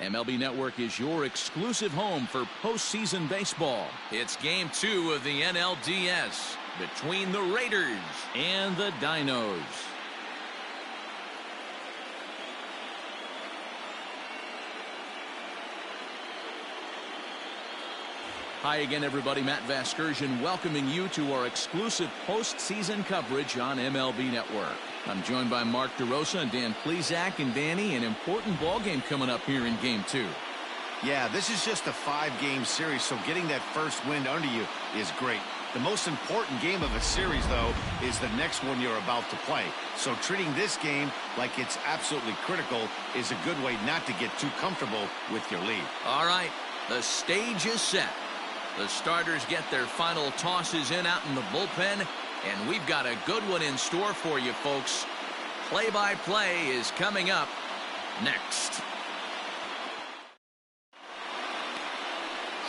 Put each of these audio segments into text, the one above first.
MLB Network is your exclusive home for postseason baseball. It's Game 2 of the NLDS between the Raiders and the Dinos. Hi again, everybody. Matt Vasgersian welcoming you to our exclusive postseason coverage on MLB Network. I'm joined by Mark DeRosa and Dan Plesac. And Danny, an important ball game coming up here in Game 2. Yeah, this is just a 5-game series, so getting that first win under you is great. The most important game of a series, though, is the next one you're about to play. So treating this game like it's absolutely critical is a good way not to get too comfortable with your lead. All right, the stage is set. The starters get their final tosses in out in the bullpen, and we've got a good one in store for you, folks. Play-by-play is coming up next.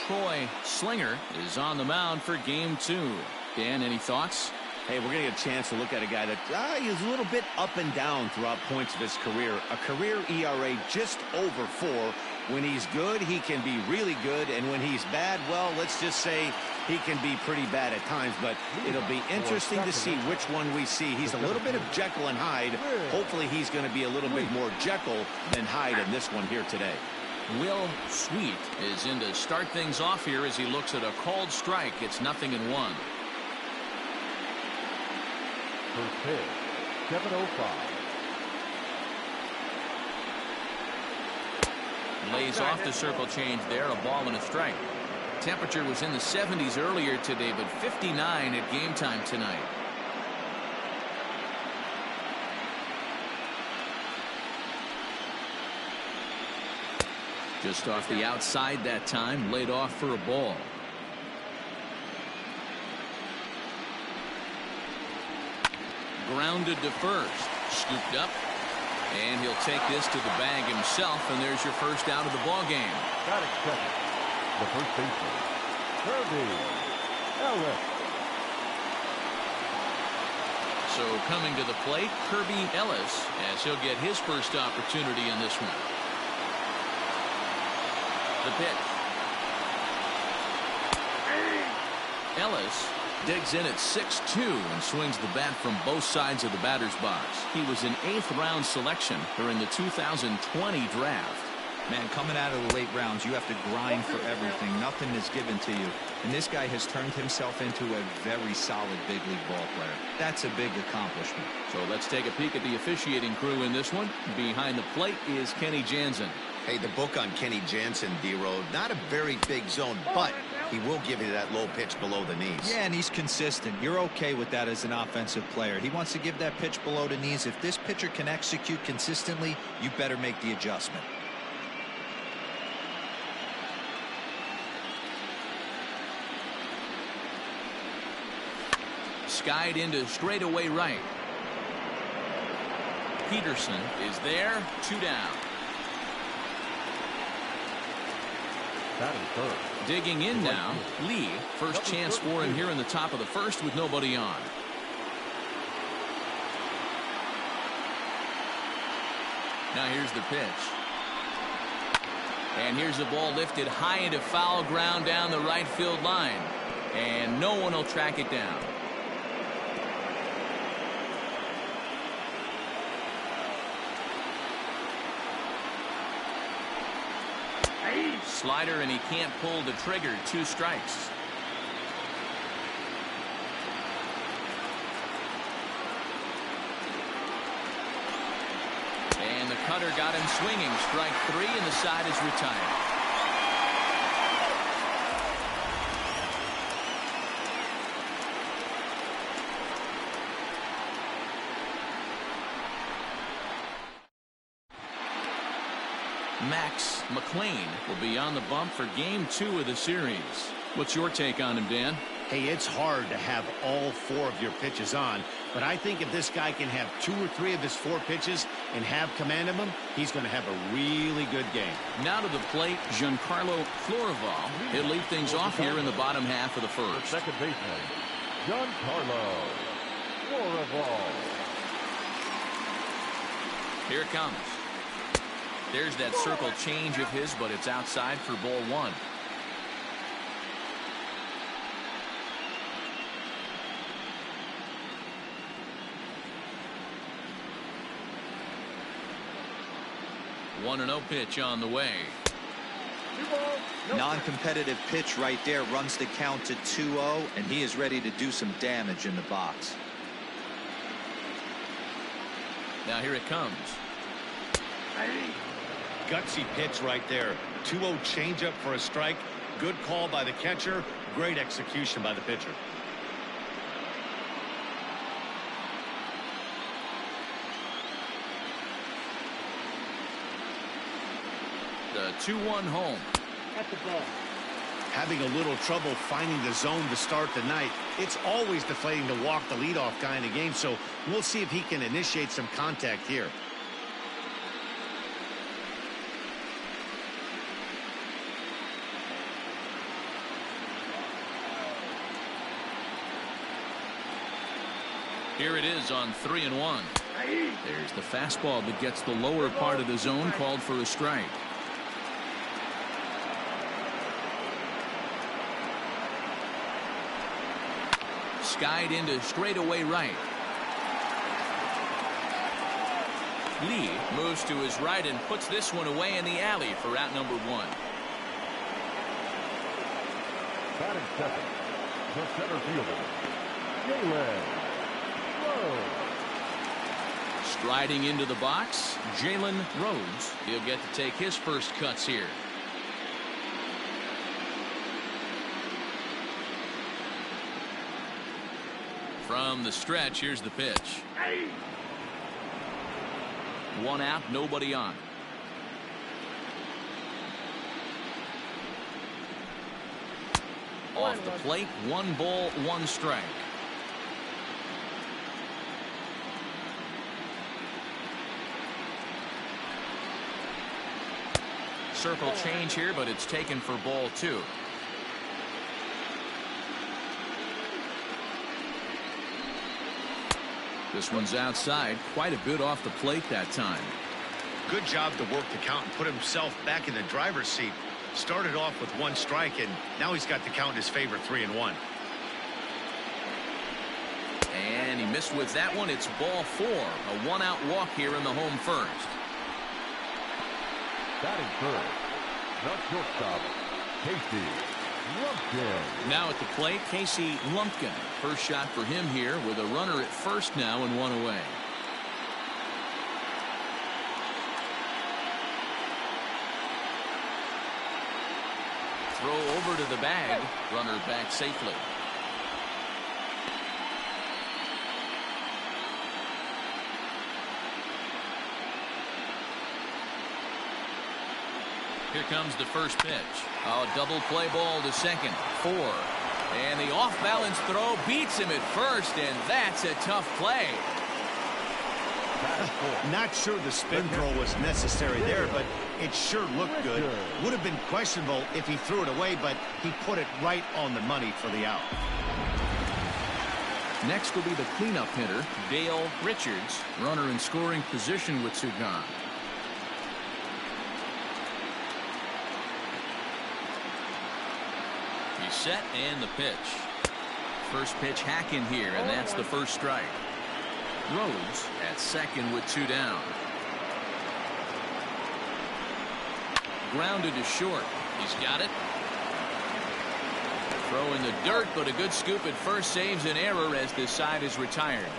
Troy Slinger is on the mound for Game 2. Dan, any thoughts? Hey, we're going to get a chance to look at a guy that is a little bit up and down throughout points of his career. A career ERA just over 4. When he's good, he can be really good. And when he's bad, well, let's just say he can be pretty bad at times. But it'll be interesting to see which one we see. He's a little bit of Jekyll and Hyde. Hopefully he's going to be a little bit more Jekyll than Hyde in this one here today. Will Sweet is in to start things off here as he looks at a called strike. It's 0-1. First pitch, 7:05. Lays off the circle change there, a ball and a strike. Temperature was in the 70s earlier today, but 59 at game time tonight. Just off the outside that time, laid off for a ball. Grounded to first, scooped up, and he'll take this to the bag himself, and there's your first out of the ball game. Got it, second. The first baseman, Kirby Ellis. So coming to the plate, Kirby Ellis, as he'll get his first opportunity in this one. The pitch. Ellis digs in at 6'2" and swings the bat from both sides of the batter's box. He was an 8th-round selection during the 2020 draft. Man, coming out of the late rounds, you have to grind for everything. Nothing is given to you. And this guy has turned himself into a very solid big league ball player. That's a big accomplishment. So let's take a peek at the officiating crew in this one. Behind the plate is Kenny Jansen. Hey, the book on Kenny Jansen, D-Road, not a very big zone, but he will give you that low pitch below the knees. Yeah, and he's consistent. You're okay with that as an offensive player. He wants to give that pitch below the knees. If this pitcher can execute consistently, you better make the adjustment. Skied into straightaway right. Peterson is there, 2 down. Digging in now, Lee. First chance for him here in the top of the first with nobody on. Now here's the pitch. And here's the ball lifted high into foul ground down the right field line. And no one will track it down. Slider, and he can't pull the trigger. 2 strikes. And the cutter got him swinging. Strike 3, and the side is retired. Max McLean will be on the bump for Game 2 of the series. What's your take on him, Dan? Hey, it's hard to have all 4 of your pitches on, but I think if this guy can have 2 or 3 of his 4 pitches and have command of them, he's going to have a really good game. Now to the plate, Giancarlo Florival. He'll lead things off here in the bottom half of the first. Second baseman, Giancarlo Florival. Here it comes. There's that circle change of his, but it's outside for ball one. One and 0 pitch on the way. Non-competitive pitch right there, runs the count to 2-0, and he is ready to do some damage in the box. Now here it comes. Gutsy pitch right there. 2-0 changeup for a strike. Good call by the catcher. Great execution by the pitcher. The 2-1 home. At the ball. Having a little trouble finding the zone to start the night. It's always deflating to walk the leadoff guy in the game, so we'll see if he can initiate some contact here. Here it is on 3-1. There's the fastball that gets the lower part of the zone, called for a strike. Skied into straightaway right. Lee moves to his right and puts this one away in the alley for out number one. Batting second, the center fielder, Jalen Rose. Striding into the box, Jalen Rose. He'll get to take his first cuts here. From the stretch, here's the pitch. One out, nobody on. Off the plate, 1 ball, 1 strike. Circle change here, but it's taken for ball 2. This one's outside, quite a bit off the plate that time. Good job to work the count and put himself back in the driver's seat. Started off with 1 strike, and now he's got the count in his favor, 3-1. And he missed with that one. It's ball 4. A 1-out walk here in the home first. Batting third, the shortstop, KASEY LUMPKIN. Now at the plate, KASEY LUMPKIN. First shot for him here with a runner at first now and 1 away. Throw over to the bag. Runner back safely. Here comes the first pitch. A double play ball to second. 4. And the off-balance throw beats him at first, and that's a tough play. Not sure the spin throw was necessary there, but it sure looked good. Would have been questionable if he threw it away, but he put it right on the money for the out. Next will be the cleanup hitter, Dale Richards. Runner in scoring position with 2 gone. He's set, and the pitch. First pitch hack in here, and that's the first strike. Rhodes at second with 2 down. Grounded to short. He's got it. Throw in the dirt, but a good scoop at first saves an error as this side is retired.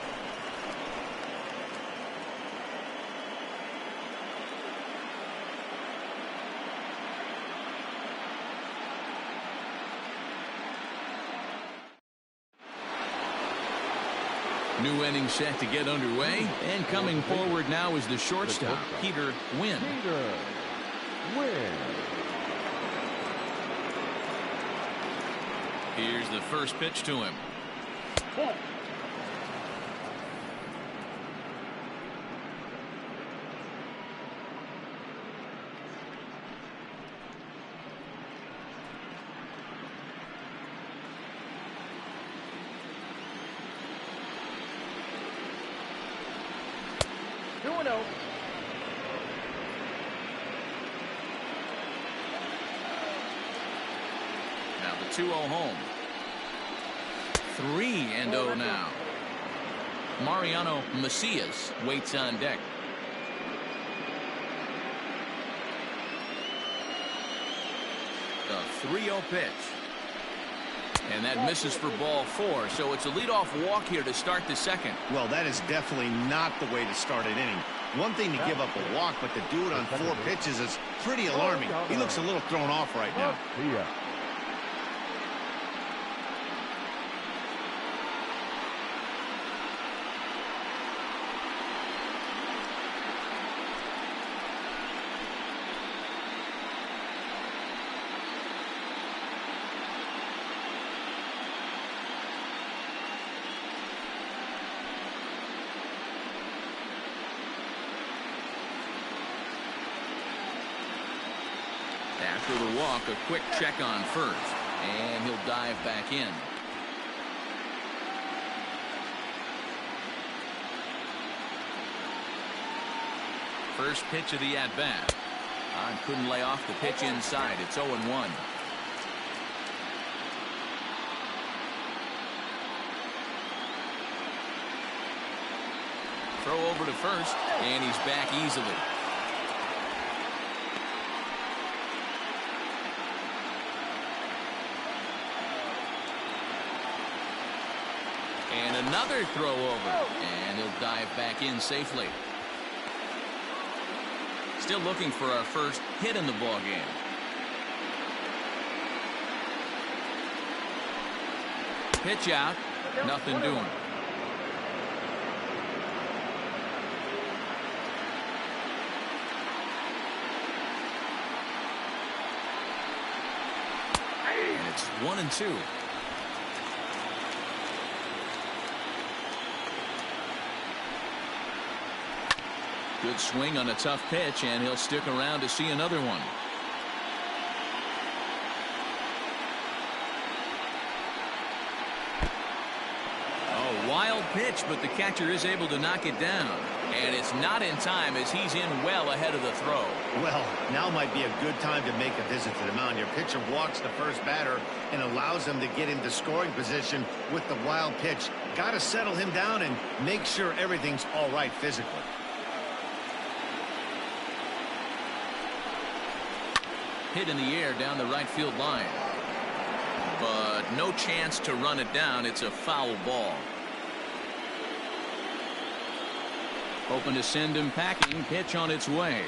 New inning set to get underway, and coming forward now is the shortstop, Peter Wynn. Here's the first pitch to him. 2-0 home. 3-0 now. Mariano Macias waits on deck. The 3-0 pitch. And that misses for ball 4, so it's a leadoff walk here to start the second. Well, that is definitely not the way to start an inning. One thing to give up a walk, but to do it on 4 pitches is pretty alarming. He looks a little thrown off right now. After the walk, a quick check on first, and he'll dive back in. First pitch of the at-bat. Couldn't lay off the pitch inside. It's 0-1. Throw over to first, and he's back easily. And another throw over, and he'll dive back in safely. Still looking for our first hit in the ball game. Pitch out, nothing doing. And it's 1-2. Good swing on a tough pitch, and he'll stick around to see another one. Oh, wild pitch, but the catcher is able to knock it down. And it's not in time as he's in well ahead of the throw. Well, now might be a good time to make a visit to the mound. Your pitcher walks the first batter and allows him to get into scoring position with the wild pitch. Got to settle him down and make sure everything's all right physically. Hit in the air down the right field line. But no chance to run it down. It's a foul ball. Hoping to send him packing. Pitch on its way.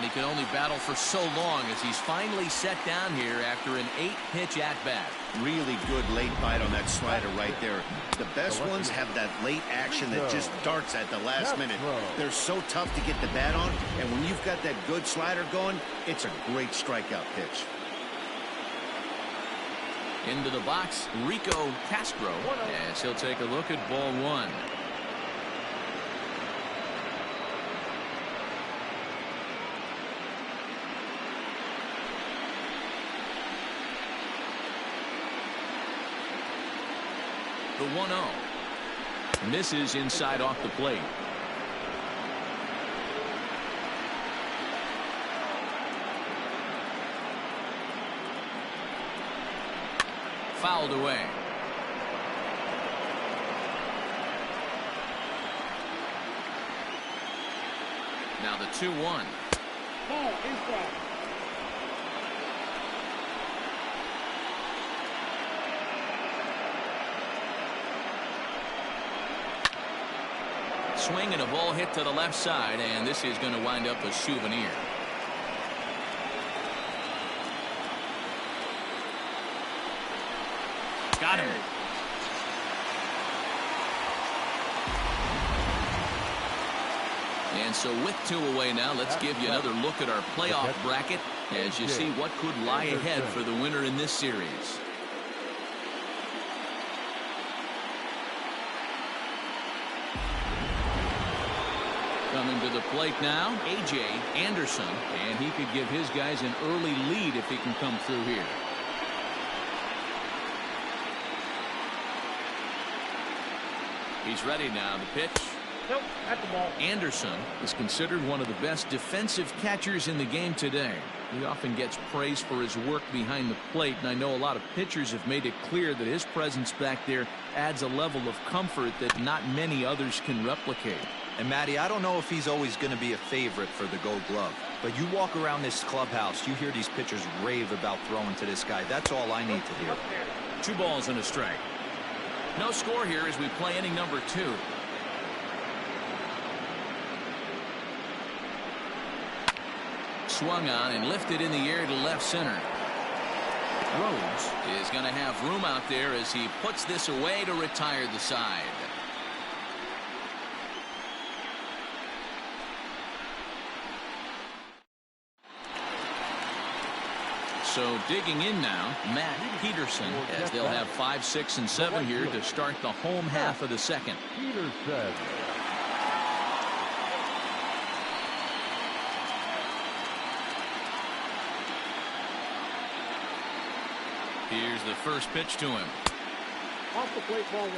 And he can only battle for so long as he's finally set down here after an 8-pitch at-bat. Really good late bite on that slider right there. The best ones have that late action that just darts at the last minute. They're so tough to get the bat on, and when you've got that good slider going, it's a great strikeout pitch. Into the box, Rico Castro, as he'll take a look at ball 1. The 1-0. Misses inside off the plate. Fouled away. Now the 2-1. Swing and a ball hit to the left side, and this is going to wind up a souvenir. Got him. And so with 2 away now, let's give you another look at our playoff bracket as you see what could lie ahead for the winner in this series. Coming to the plate now, A.J. Anderson, and he could give his guys an early lead if he can come through here. He's ready now. The pitch Anderson is considered one of the best defensive catchers in the game today. He often gets praise for his work behind the plate, and I know a lot of pitchers have made it clear that his presence back there adds a level of comfort that not many others can replicate. And Matty, I don't know if he's always going to be a favorite for the Gold Glove, but you walk around this clubhouse, you hear these pitchers rave about throwing to this guy. That's all I need to hear. 2 balls and a strike. No score here as we play inning number 2. Swung on and lifted in the air to left center. Rhodes is going to have room out there as he puts this away to retire the side. So digging in now, Matt Peterson, as they'll have 5, 6, and 7 here to start the home half of the second. Peterson. Here's the first pitch to him. Off the plate, ball 1.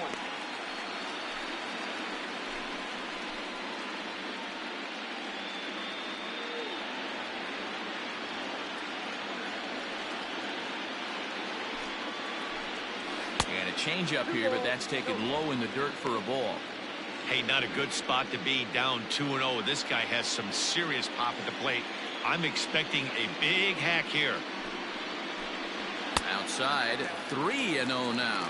And a changeup here, but that's taken low in the dirt for a ball. Hey, not a good spot to be, down 2-0. This guy has some serious pop at the plate. I'm expecting a big hack here. Outside, 3-0 now.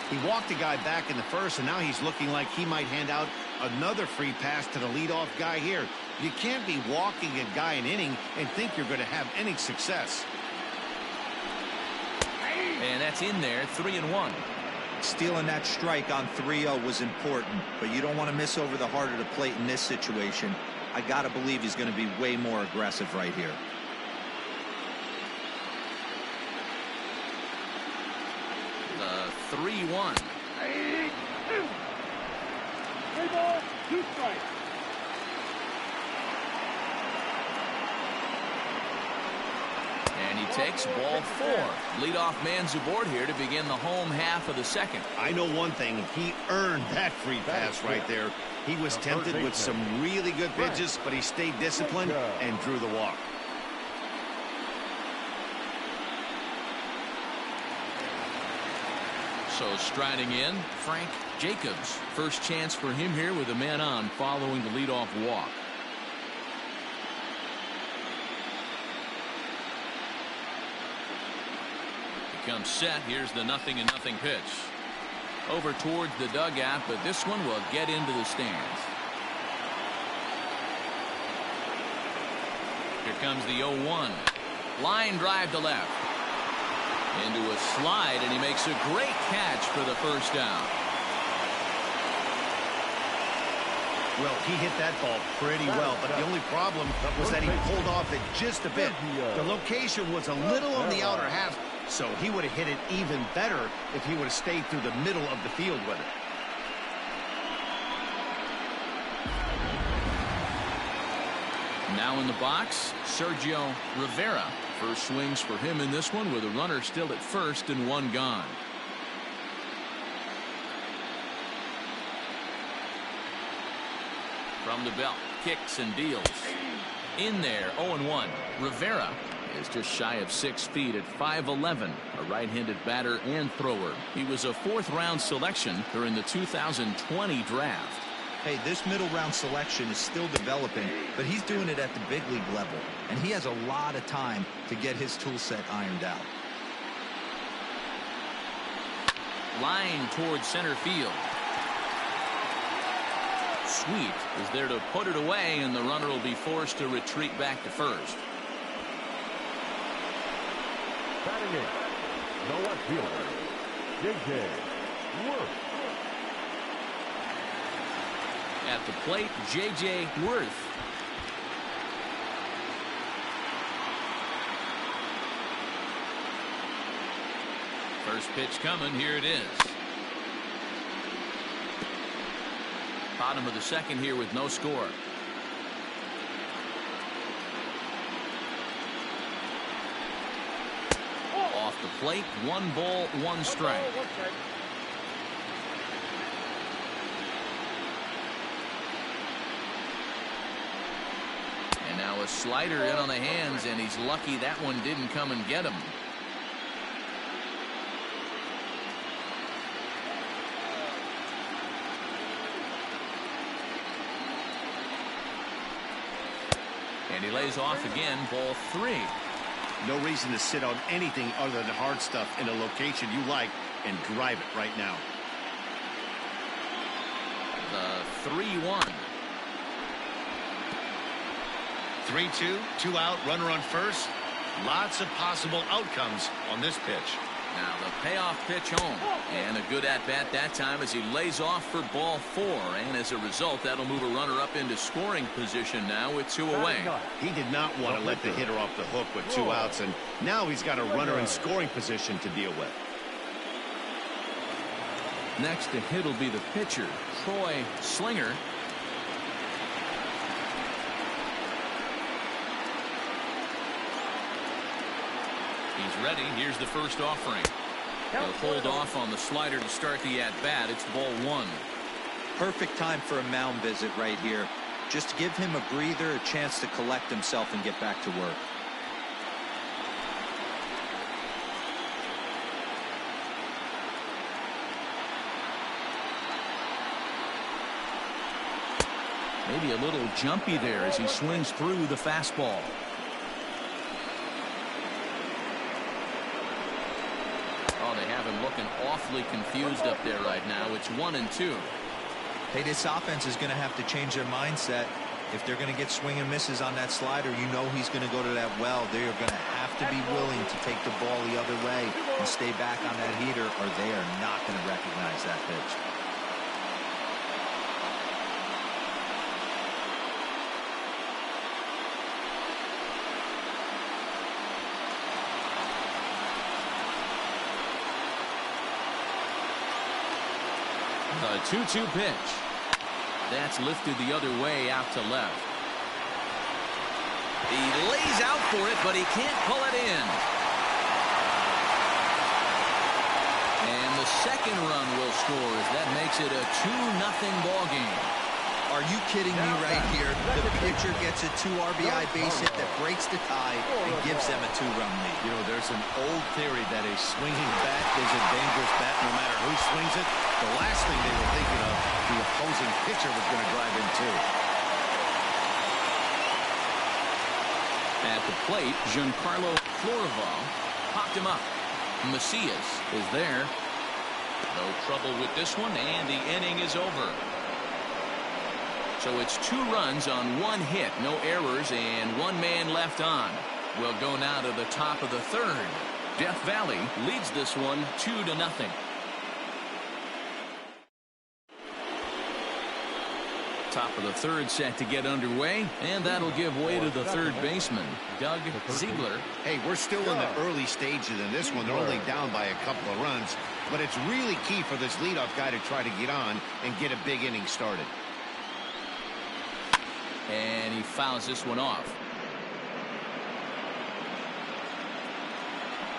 He walked the guy back in the first, and now he's looking like he might hand out another free pass to the leadoff guy here. You can't be walking a guy an inning and think you're going to have any success. And that's in there, 3-1. Stealing that strike on 3-0 was important, but you don't want to miss over the heart of the plate in this situation. I got to believe he's going to be way more aggressive right here. The 3-1. 3 balls, 2 strikes. And he takes ball 4. Leadoff man's aboard here to begin the home half of the second. I know one thing. He earned that free pass right there. He was tempted with some really good pitches, but he stayed disciplined and drew the walk. So striding in, Frank Jacobs. First chance for him here with a man on following the leadoff walk. He comes set. Here's the 0-0 pitch. Over towards the dugout, but this one will get into the stands. Here comes the 0-1. Line drive to left. Into a slide, and he makes a great catch for the first down. Well, he hit that ball pretty well, but the only problem was that he pulled off it just a bit. The location was a little on the outer half, so he would have hit it even better if he would have stayed through the middle of the field with it. Now in the box, Sergio Rivera. First swings for him in this one with a runner still at first and 1 gone. From the belt, kicks and deals. In there, 0-1. Rivera is just shy of 6 feet at 5'11", a right-handed batter and thrower. He was a 4th-round selection during the 2020 draft. Hey, this middle round selection is still developing, but he's doing it at the big league level, and he has a lot of time to get his tool set ironed out. Line towards center field. Sweet is there to put it away, and the runner will be forced to retreat back to first. Batting in, the left fielder, J.J. Worth. At the plate, J.J. Worth. First pitch coming. Here it is. Bottom of the second here with no score. Off the plate, 1 ball, 1 strike. Now a slider in on the hands, and he's lucky that one didn't come and get him. And he lays off again, ball 3. No reason to sit on anything other than hard stuff in a location you like and drive it right now. The 3-1. 3-2, 2 out, runner on first. Lots of possible outcomes on this pitch. Now the payoff pitch home. And a good at-bat that time as he lays off for ball 4. And as a result, that'll move a runner up into scoring position now with 2 away. He did not want to let the hitter off the hook with 2 outs, and now he's got a runner in scoring position to deal with. Next to hit will be the pitcher, Troy Slinger. He's ready. Here's the first offering. He'll hold off on the slider to start the at-bat. It's ball 1. Perfect time for a mound visit right here. Just to give him a breather, a chance to collect himself and get back to work. Maybe a little jumpy there as he swings through the fastball. They have him looking awfully confused up there right now. It's 1-2. Hey, this offense is going to have to change their mindset. If they're going to get swing and misses on that slider, you know he's going to go to that well. They are going to have to be willing to take the ball the other way and stay back on that heater, or they are not going to recognize that pitch. The 2-2 pitch. That's lifted the other way out to left. He lays out for it, but he can't pull it in. And the second run will score as that makes it a 2-0 ball game. Are you kidding me right here? The pitcher gets a 2 RBI base hit that breaks the tie and gives them a 2-run lead. You know, there's an old theory that a swinging bat is a dangerous bat no matter who swings it. The last thing they were thinking of, the opposing pitcher was going to drive in too. At the plate, Giancarlo Florival popped him up. Macias is there. No trouble with this one, and the inning is over. So it's 2 runs on 1 hit, no errors, and 1 man left on. We'll go now to the top of the 3rd. Death Valley leads this one 2-0. Top of the 3rd set to get underway, and that'll give way to the 3rd baseman, Doug Ziegler. Hey, we're still in the early stages in this one. They're only down by a couple of runs, but it's really key for this leadoff guy to try to get on and get a big inning started. And he fouls this one off.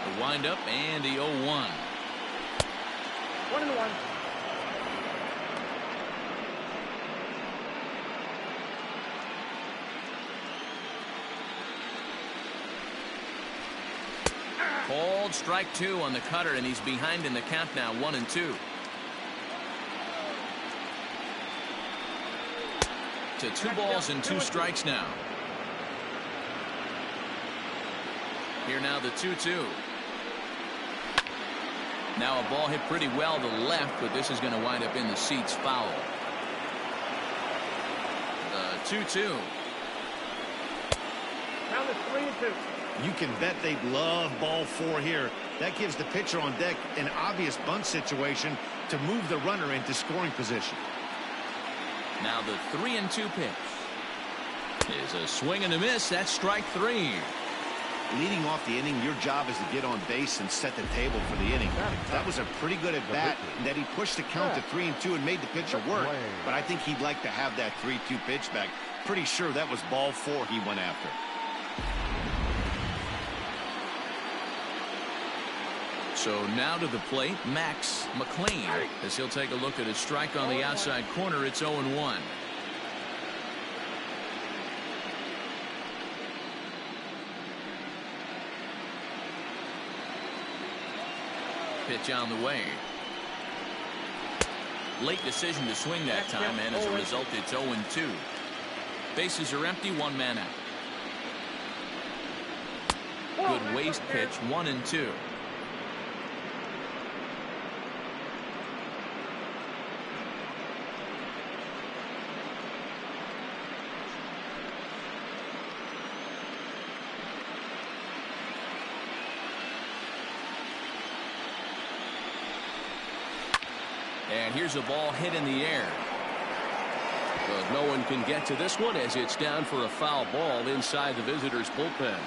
The windup and the 0-1. 1-1. Called strike 2 on the cutter, and he's behind in the count now, 1-2. To 2 balls and 2 strikes now. Here now the 2-2. Now a ball hit pretty well to left, but this is going to wind up in the seats, foul. The 2-2. Count is 3-2. You can bet they'd love ball 4 here. That gives the pitcher on deck an obvious bunt situation to move the runner into scoring position. Now the 3-2 pitch is a swing and a miss. That's strike 3. Leading off the inning, your job is to get on base and set the table for the inning. That was a pretty good at bat that he pushed the count to 3-2 and made the pitcher work. But I think he'd like to have that 3-2 pitch back. Pretty sure that was ball 4 he went after. So now to the plate, Max McLean, as he'll take a look at his strike on the outside corner. It's 0-1. Pitch on the way. Late decision to swing that time, and as a result, it's 0-2. Bases are empty, one man out. Good waste pitch, 1-2. And here's a ball hit in the air. But no one can get to this one as it's down for a foul ball inside the visitors' bullpen.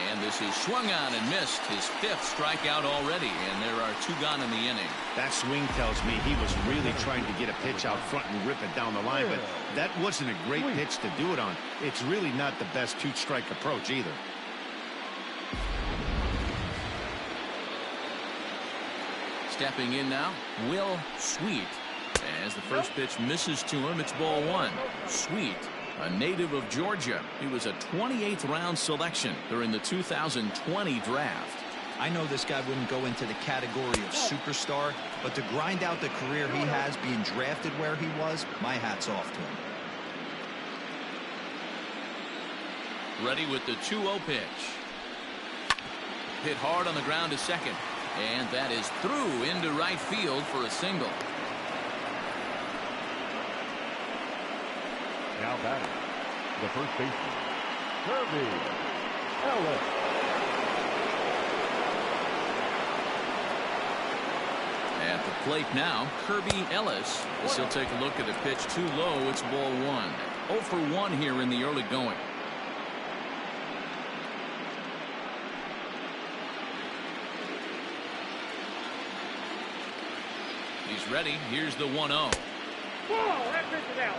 And this is swung on and missed. His 5th strikeout already, and there are 2 gone in the inning. That swing tells me he was really trying to get a pitch out front and rip it down the line, but that wasn't a great pitch to do it on. It's really not the best 2-strike approach either. Stepping in now, Will Sweet. As the first pitch misses to him, it's ball 1. Sweet, a native of Georgia. He was a 28th round selection during the 2020 draft. I know this guy wouldn't go into the category of superstar, but to grind out the career he has being drafted where he was, my hat's off to him. Ready with the 2-0 pitch. Hit hard on the ground to second. And that is through into right field for a single. Now batting, the first baseman, Kirby Ellis. At the plate now, Kirby Ellis. As he'll take a look at a pitch too low. It's ball 1. 0 for 1 here in the early going. He's ready. Here's the 1-0. Ball, that pitch is out.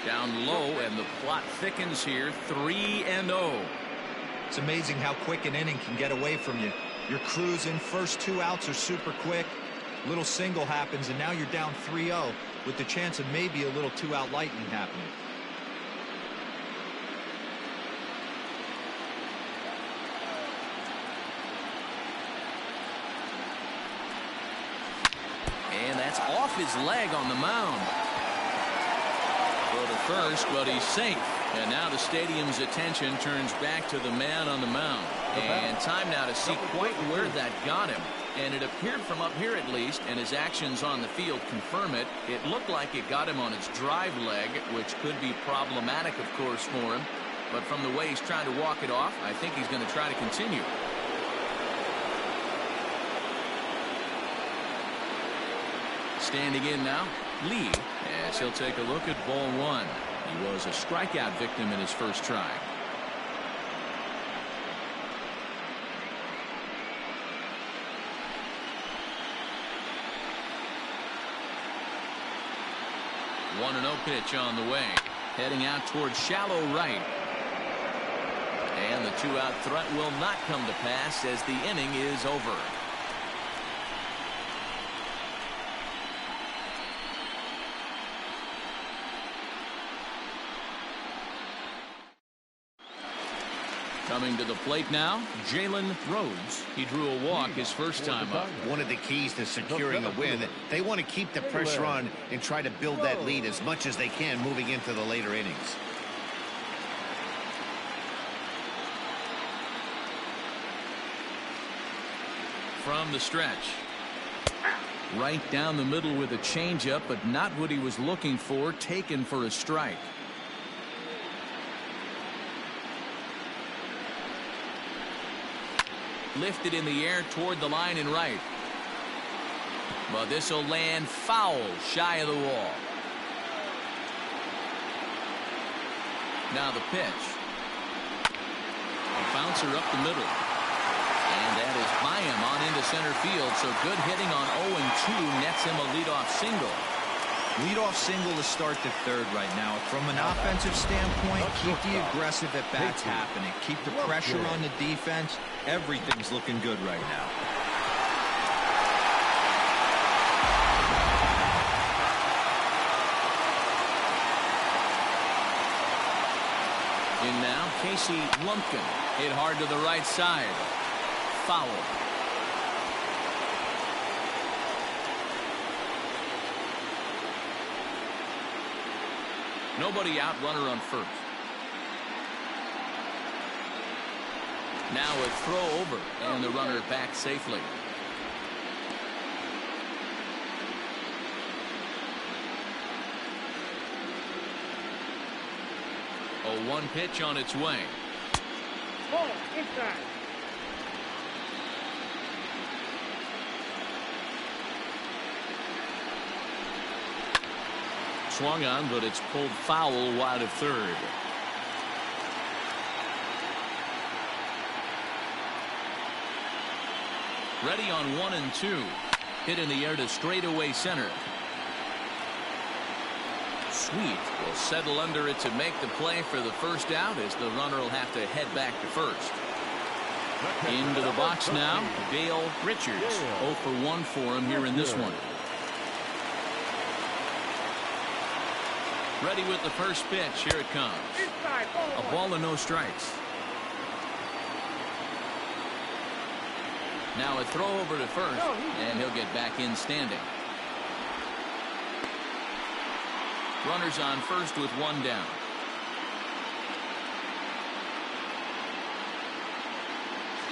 Down low, and the plot thickens here. 3-0. It's amazing how quick an inning can get away from you. You're cruising. First 2 outs are super quick. Little single happens, and now you're down 3-0 with the chance of maybe a little 2-out lightning happening. And that's off his leg on the mound. Go to first, but he's safe. And now the stadium's attention turns back to the man on the mound. And time now to see quite where that got him. And it appeared from up here at least, and his actions on the field confirm it. It looked like it got him on his drive leg, which could be problematic, of course, for him. But from the way he's trying to walk it off, I think he's going to try to continue. Standing in now, Lee, as he'll take a look at ball 1. He was a strikeout victim in his first try. One 1-0 pitch on the way. Heading out towards shallow right. And the 2-out threat will not come to pass as the inning is over. Coming to the plate now, Jalen Rhodes. He drew a walk his first time up. One of the keys to securing a win, they want to keep the pressure on and try to build that lead as much as they can moving into the later innings. From the stretch. Right down the middle with a changeup, but not what he was looking for, taken for a strike. Lifted in the air toward the line and right. But this will land foul shy of the wall. Now the pitch. A bouncer up the middle. And that is by him on into center field. So good hitting on 0-2 nets him a leadoff single. Leadoff single to start the third right now. From an offensive standpoint, keep the aggressive at-bats happening. Keep the pressure on the defense. Everything's looking good right now. KASEY Lumpkin hit hard to the right side. Foul. Nobody out, runner on first. Now a throw over, and the runner back safely. A 1 pitch on its way. Ball inside. Swung on, but it's pulled foul wide of third. Ready on 1 and 2. Hit in the air to straightaway center. Sweet will settle under it to make the play for the first out, as the runner will have to head back to first. Into the box now, Dale Richards. 0 for 1 for him here in this one. Ready with the first pitch. Here it comes. Inside, A ball and no strikes. Now a throw over to first, and he'll get back in standing. Runners on first with 1 down.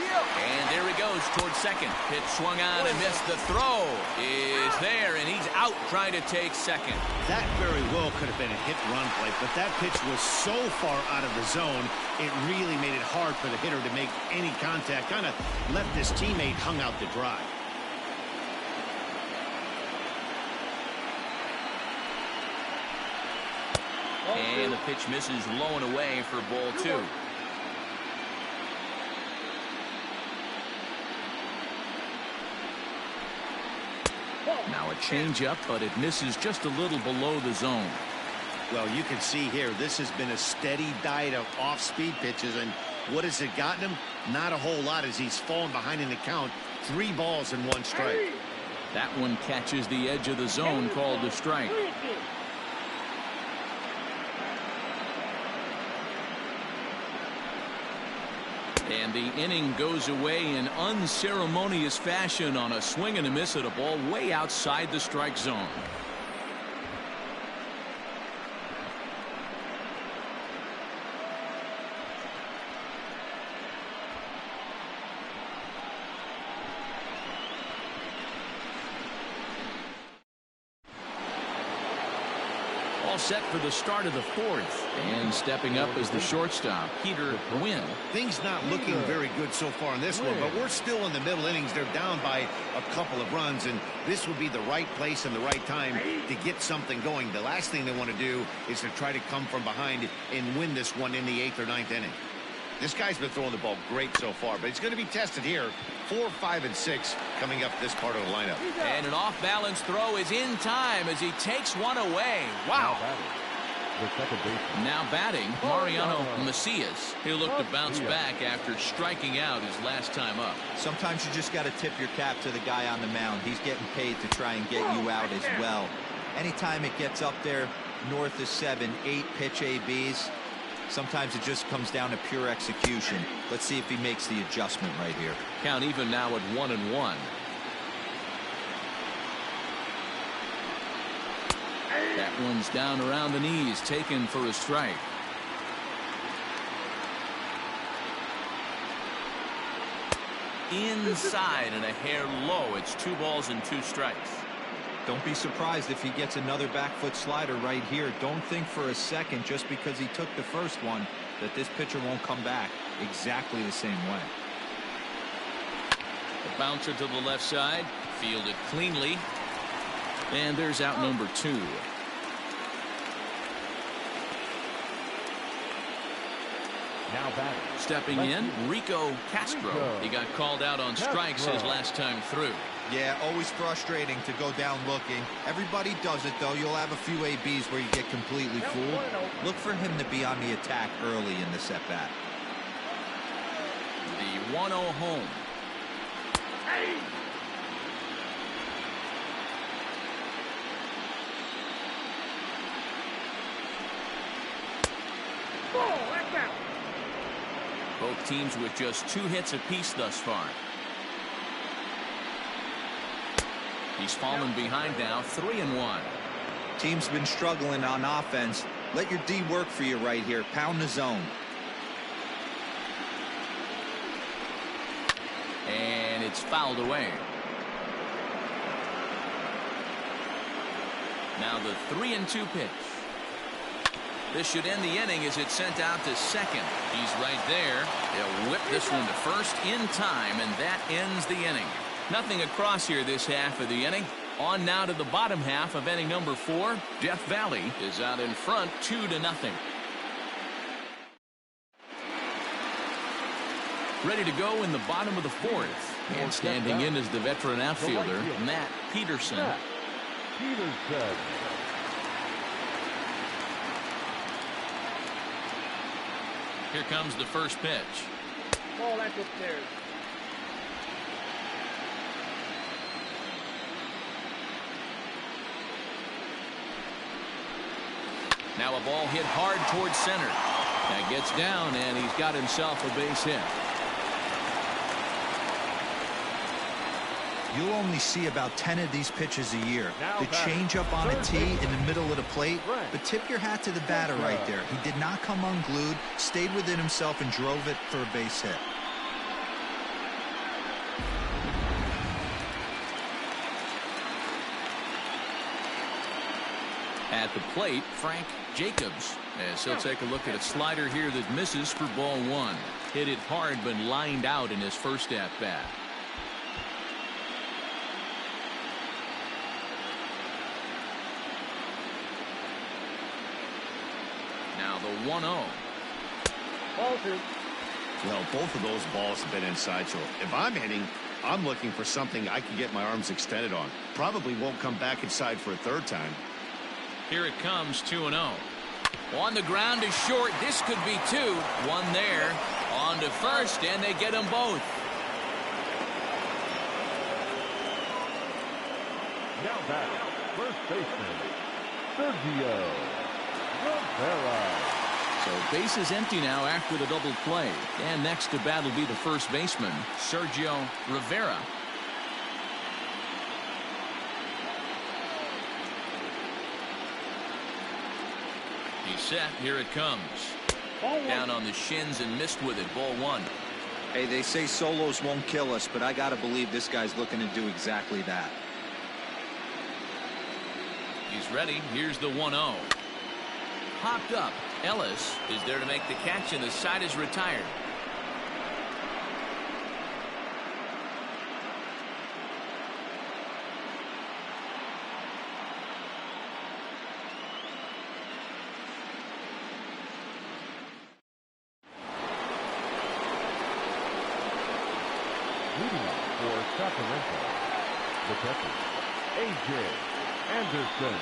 And there he goes towards second. Pitch swung on and missed. The throw is there, and he's out trying to take second. That very well could have been a hit-run play, but that pitch was so far out of the zone, it really made it hard for the hitter to make any contact. Kind of left his teammate hung out to dry. And the pitch misses low and away for ball 2. Now a changeup, but it misses just a little below the zone. Well, you can see here, this has been a steady diet of off-speed pitches, and what has it gotten him? Not a whole lot, as he's fallen behind in the count. 3 balls and 1 strike. That one catches the edge of the zone, called the strike. And the inning goes away in unceremonious fashion on a swing and a miss at a ball way outside the strike zone. All set for the start of the 4th, and stepping up as the shortstop, Peter Wynn. Things not looking very good so far in this one, but we're still in the middle innings. They're down by a couple of runs, and this would be the right place and the right time to get something going. The last thing they want to do is to try to come from behind and win this one in the 8th or 9th inning. This guy's been throwing the ball great so far, but he's going to be tested here. 4, 5, and 6 coming up this part of the lineup. And an off-balance throw is in time as he takes one away. Wow. Now batting, Mariano Macias. He'll look to bounce back after striking out his last time up. Sometimes you just got to tip your cap to the guy on the mound. He's getting paid to try and get you out as well. Anytime it gets up there north of 7, 8 pitch ABs, sometimes it just comes down to pure execution. Let's see if he makes the adjustment right here. Count even now at 1-1. That one's down around the knees, taken for a strike. Inside and a hair low. It's 2 balls and 2 strikes. Don't be surprised if he gets another back foot slider right here. Don't think for a second, just because he took the first one, that this pitcher won't come back exactly the same way. A bouncer to the left side, fielded cleanly. And there's out number 2. Now batting. Stepping in, Rico Castro. He got called out on strikes his last time through. Yeah, always frustrating to go down looking. Everybody does it, though. You'll have a few ABs where you get completely fooled. Look for him to be on the attack early in the at-bat. The 1-0 home. Ball, that's out. Both teams with just 2 hits apiece thus far. He's fallen behind now, 3-1. Team's been struggling on offense. Let your D work for you right here. Pound the zone. And it's fouled away. Now the 3-2 pitch. This should end the inning as it's sent out to second. He's right there. He'll whip this one to first in time, and that ends the inning. Nothing across here this half of the inning. On now to the bottom half of inning number 4. Death Valley is out in front 2-0. Ready to go in the bottom of the 4th. And standing in is the veteran outfielder, Matt Peterson. Here comes the first pitch. Ball that's upstairs. Now a ball hit hard towards center. That gets down, and he's got himself a base hit. You'll only see about 10 of these pitches a year. The change up on a tee in the middle of the plate, but tip your hat to the batter right there. He did not come unglued, stayed within himself, and drove it for a base hit. At the plate, Frank Jacobs, as he'll take a look at a slider here that misses for ball 1. Hit it hard, but lined out in his first at-bat. Now the 1-0. Ball 2. Well, both of those balls have been inside, so if I'm hitting, I'm looking for something I can get my arms extended on. Probably won't come back inside for a 3rd time. Here it comes, 2-0. On the ground to short. This could be 2. 1 there. On to first, and they get them both. Now back, first baseman, Sergio Rivera. So base is empty now after the double play. And next to bat will be the first baseman, Sergio Rivera. He's set. Here it comes. Down on the shins and missed with it. Ball 1. Hey, they say solos won't kill us, but I got to believe this guy's looking to do exactly that. He's ready. Here's the 1-0. Popped up. Ellis is there to make the catch, and the side is retired. Leading off for Sacramento, the catcher, A.J. Anderson.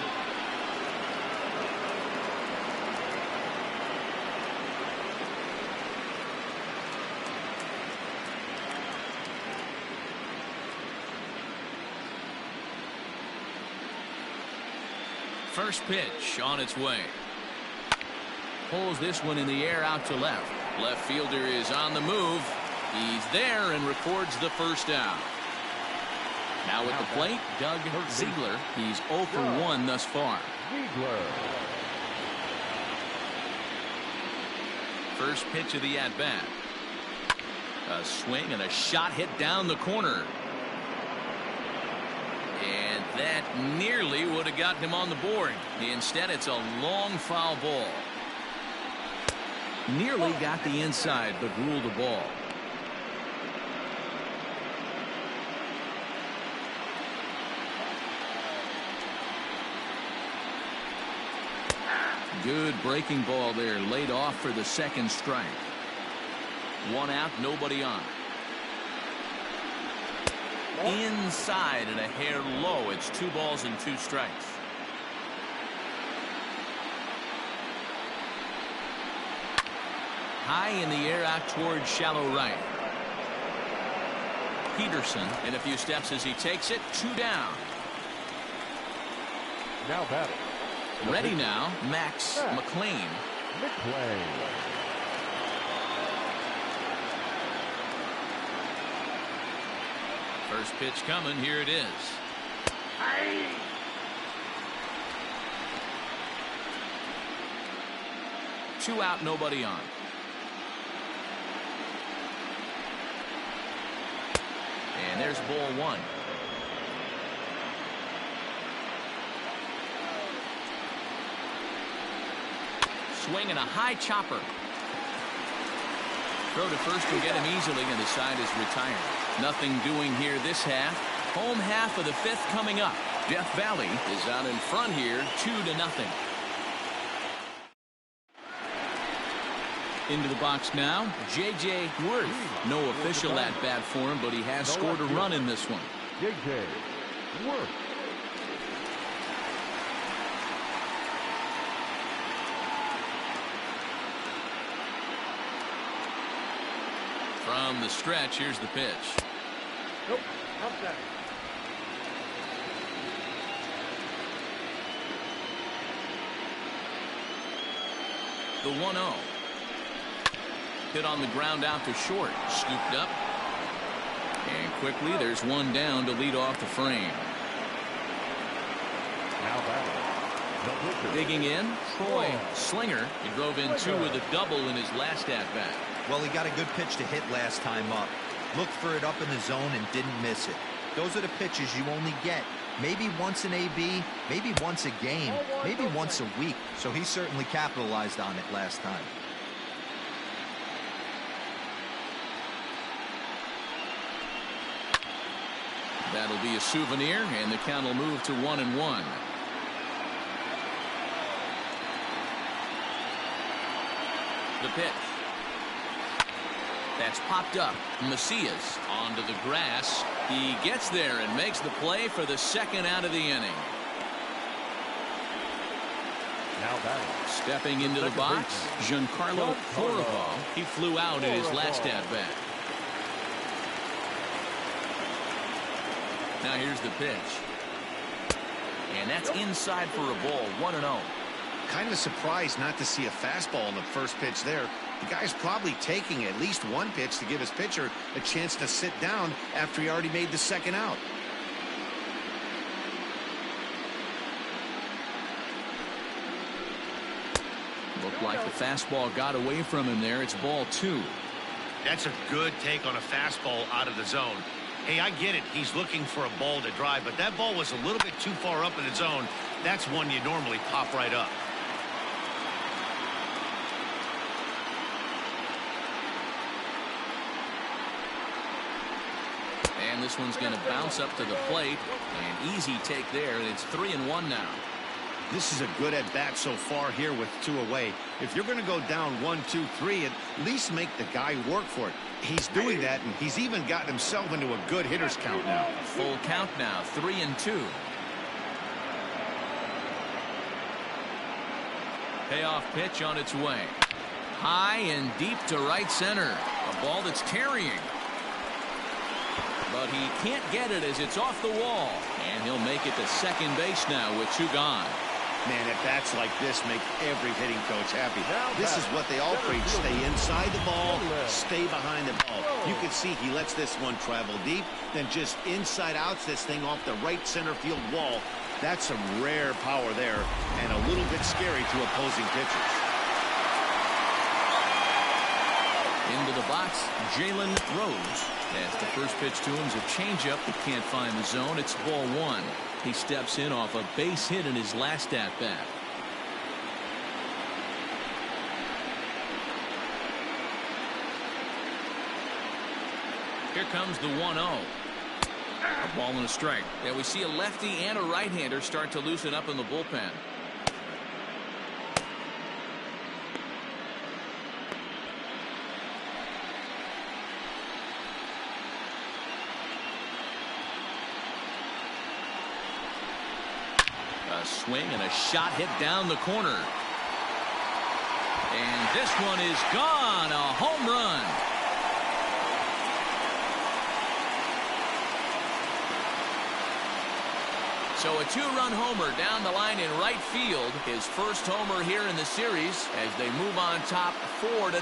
First pitch on its way. Pulls this one in the air out to left. Left fielder is on the move. He's there and records the first out. Now at the plate, Doug Ziegler. He's 0 for 1 thus far. First pitch of the at-bat. A swing and a shot hit down the corner. And that nearly would have gotten him on the board. Instead, it's a long foul ball. Nearly got the inside, but ruled the ball. Good breaking ball there, laid off for the second strike. 1 out, nobody on. Inside and a hair low. It's 2 balls and 2 strikes. High in the air out towards shallow right. Peterson in a few steps as he takes it. 2 down. Now batting. Ready now, Max McLean. First pitch coming. Here it is. 2 out, nobody on. And there's ball 1. Swing and a high chopper. Throw to first will get him easily, and the side is retired. Nothing doing here this half. Home half of the 5th coming up. Death Valley is out in front here, 2-0. Into the box now, J.J. Worth. No official at-bat for him, but he has scored a run in this one. J.J. Worth. From the stretch, here's the pitch. Nope. Outside. The 1-0. Hit on the ground out to short. Scooped up. And quickly, there's one down to lead off the frame. Now batting. Digging in, Troy Slinger. He drove in 2 with a double in his last at-bat. Well, he got a good pitch to hit last time up. Looked for it up in the zone and didn't miss it. Those are the pitches you only get maybe once in AB, maybe once a game, maybe once a week. So he certainly capitalized on it last time. That'll be a souvenir, and the count will move to 1-1. The pitch. That's popped up. Macias onto the grass. He gets there and makes the play for the 2nd out of the inning. Now batting. Stepping into the box, Giancarlo Florival. He flew out in his last at-bat. Now here's the pitch. And that's inside for a ball. 1-0. Kind of surprised not to see a fastball in the first pitch there. The guy's probably taking at least one pitch to give his pitcher a chance to sit down after he already made the 2nd out. Looked like the fastball got away from him there. It's ball 2. That's a good take on a fastball out of the zone. Hey, I get it. He's looking for a ball to drive, but that ball was a little bit too far up in the zone. That's one you normally pop right up. And this one's going to bounce up to the plate. An easy take there, and it's 3-1 now. This is a good at-bat so far here with 2 away. If you're going to go down 1-2-3, at least make the guy work for it. He's doing that, and he's even gotten himself into a good hitter's count now. Full count now, 3-2. Payoff pitch on its way. High and deep to right center. A ball that's carrying. But he can't get it as it's off the wall. And he'll make it to second base now with 2 gone. Man, at bats like this make every hitting coach happy. This is what they all preach. Stay inside the ball, stay behind the ball. You can see he lets this one travel deep, then just inside outs this thing off the right center field wall. That's some rare power there and a little bit scary to opposing pitchers. Into the box, Jalen Rose. As the first pitch to him is a changeup that can't find the zone. It's ball 1. He steps in off a base hit in his last at-bat. Here comes the 1-0. A ball and a strike. Yeah, we see a lefty and a right-hander start to loosen up in the bullpen. A swing and a shot hit down the corner. And this one is gone. A home run. So a 2-run homer down the line in right field. His first homer here in the series as they move on top 4-0. .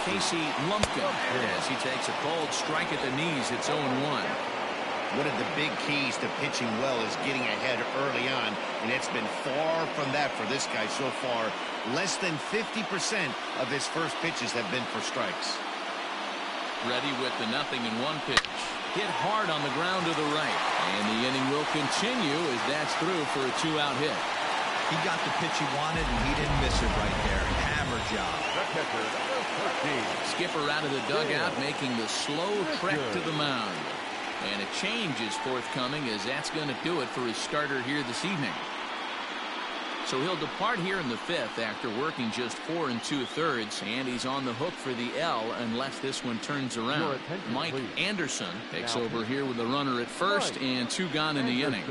KASEY Lumpkin as he takes a cold strike at the knees. It's 0-1. One of the big keys to pitching well is getting ahead early on, and it's been far from that for this guy so far. Less than 50% of his first pitches have been for strikes. Ready with the 0-1 pitch. Hit hard on the ground to the right. And the inning will continue as that's through for a 2-out hit. He got the pitch he wanted, and he didn't miss it right there. Hammer job. Skipper out of the dugout, making the slow trek to the mound. And a change is forthcoming, as that's going to do it for his starter here this evening. So he'll depart here in the 5th after working just 4 2/3, and he's on the hook for the L unless this one turns around. Mike Anderson takes over here with a runner at first and 2 gone in the inning.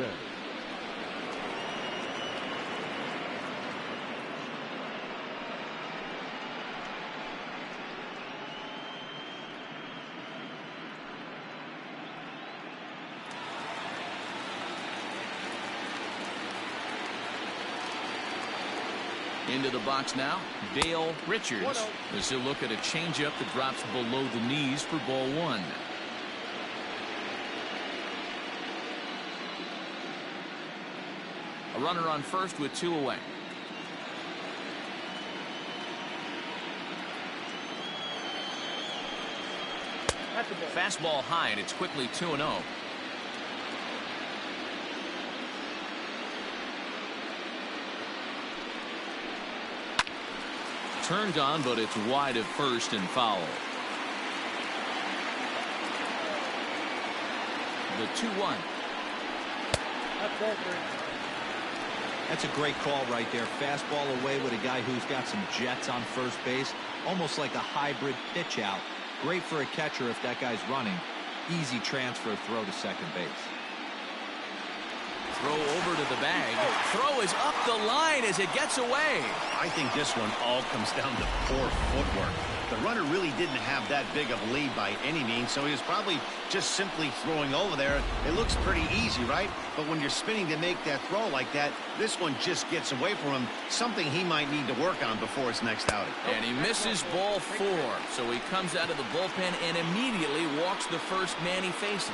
Into the box now, Dale Richards. As he'll look at a changeup that drops below the knees for ball 1. A runner on first with 2 away. Fastball high, and it's quickly 2-0. Turned on, but it's wide at first and foul. The 2-1. That's a great call right there. Fastball away with a guy who's got some jets on first base. Almost like a hybrid pitch out. Great for a catcher if that guy's running. Easy transfer throw to second base. Throw over to the bag. Throw is up the line as it gets away. I think this one all comes down to poor footwork. The runner really didn't have that big of a lead by any means, so he was probably just simply throwing over there. It looks pretty easy, right? But when you're spinning to make that throw like that, this one just gets away from him. Something he might need to work on before his next outing. And he misses ball 4, so he comes out of the bullpen and immediately walks the first man he faces.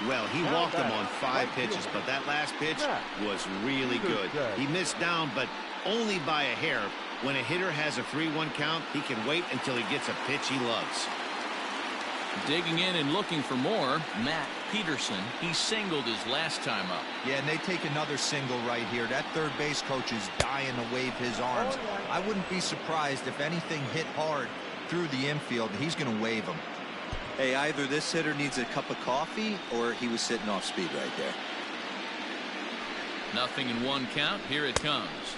Well, he walked him on 5 pitches, but that last pitch was really good. He missed down, but only by a hair. When a hitter has a 3-1 count, he can wait until he gets a pitch he loves. Digging in and looking for more, Matt Peterson. He singled his last time up. Yeah, and they take another single right here. That third base coach is dying to wave his arms. I wouldn't be surprised if anything hit hard through the infield. He's going to wave them. Hey, either this hitter needs a cup of coffee or he was sitting off speed right there. 0-1 count. Here it comes.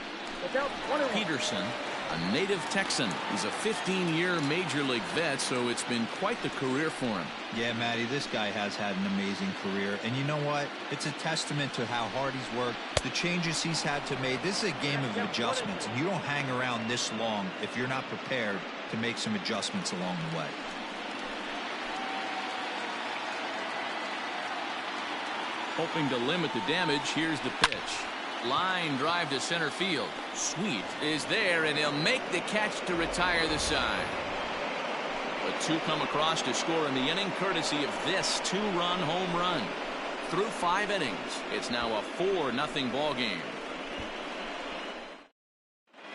Peterson, a native Texan. He's a 15-year major league vet, so it's been quite the career for him. Yeah, Matty, this guy has had an amazing career. And you know what? It's a testament to how hard he's worked, the changes he's had to make. This is a game of adjustments, and you don't hang around this long if you're not prepared to make some adjustments along the way. Hoping to limit the damage, here's the pitch. Line drive to center field. Sweet is there, and he'll make the catch to retire the side. But 2 come across to score in the inning, courtesy of this 2-run home run. Through 5 innings, it's now a 4-0 ball game.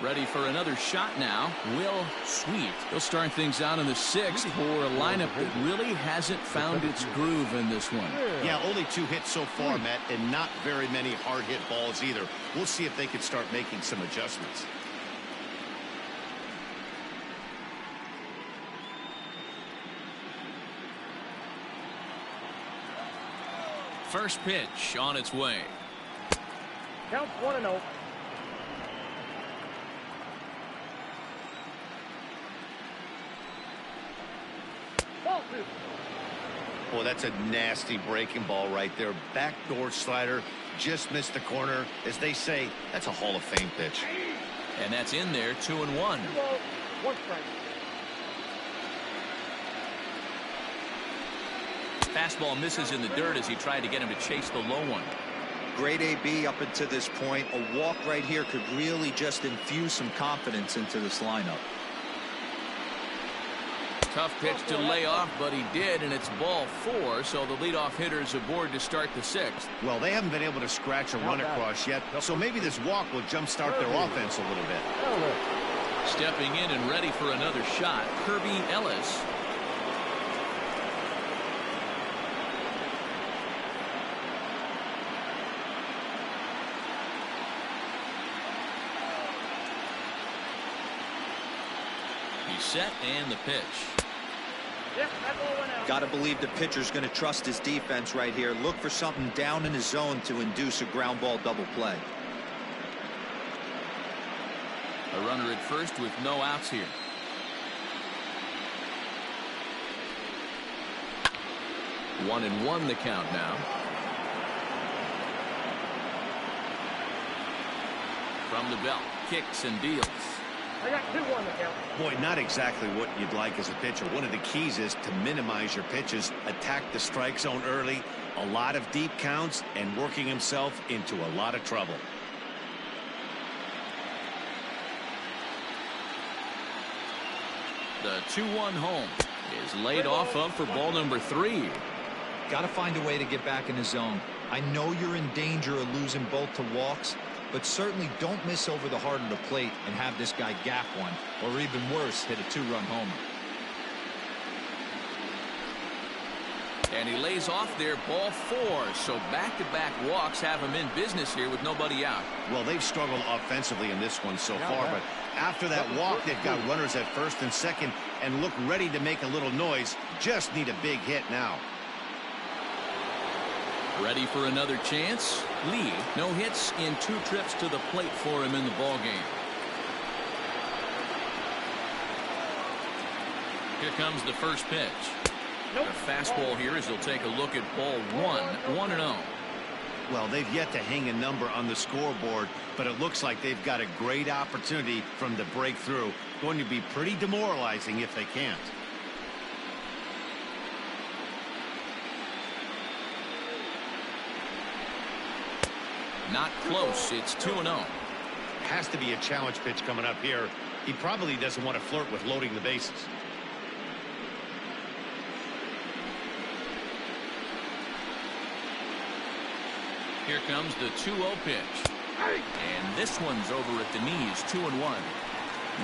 Ready for another shot now, Will Sweet. He'll start things out in the 6th for a lineup that really hasn't found its groove in this one. Yeah, only 2 hits so far, Matt, and not very many hard hit balls either. We'll see if they can start making some adjustments. First pitch on its way. Count 1-0. Boy, that's a nasty breaking ball right there. Backdoor slider, just missed the corner. As they say, that's a Hall of Fame pitch. And that's in there, 2-1. 1 strike. Fastball misses in the dirt as he tried to get him to chase the low one. Great AB up until this point. A walk right here could really just infuse some confidence into this lineup. Tough pitch to lay off, but he did, and it's ball 4, so the leadoff hitter's aboard to start the 6th. Well, they haven't been able to scratch a run across yet, so maybe this walk will jumpstart their offense a little bit. Stepping in and ready for another shot, Kirby Ellis. He's set, and the pitch. Got to believe the pitcher's going to trust his defense right here. Look for something down in his zone to induce a ground ball double play. A runner at first with no outs here. One and one the count now. From the belt, kicks and deals. I got 2-1 to count. Boy, not exactly what you'd like as a pitcher. One of the keys is to minimize your pitches, attack the strike zone early, a lot of deep counts, and working himself into a lot of trouble. The 2-1 home is laid off of for ball number 3. Got to find a way to get back in the zone. I know you're in danger of losing both to walks, but certainly don't miss over the heart of the plate and have this guy gap one, or even worse, hit a 2-run homer. And he lays off there, ball 4. So back-to-back walks have him in business here with nobody out. Well, they've struggled offensively in this one so far, but after that walk, they've got runners at first and second and look ready to make a little noise. Just need a big hit now. Ready for another chance. Lee, no hits in 2 trips to the plate for him in the ball game. Here comes the first pitch. A fastball here as he'll take a look at ball 1, 1-0. Well, they've yet to hang a number on the scoreboard, but it looks like they've got a great opportunity from the breakthrough. Going to be pretty demoralizing if they can't. Not close. It's 2-0. Has to be a challenge pitch coming up here. He probably doesn't want to flirt with loading the bases. Here comes the 2-0 pitch. And this one's over at the knees, 2-1.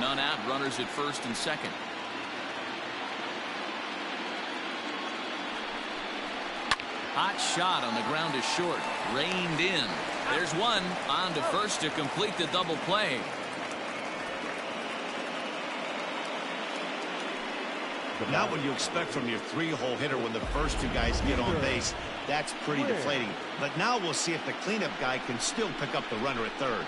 None out, runners at first and second. Hot shot on the ground is short. Reined in. There's one. On to first to complete the double play. Not what you expect from your 3-hole hitter when the first 2 guys get on base. That's pretty deflating. But now we'll see if the cleanup guy can still pick up the runner at third.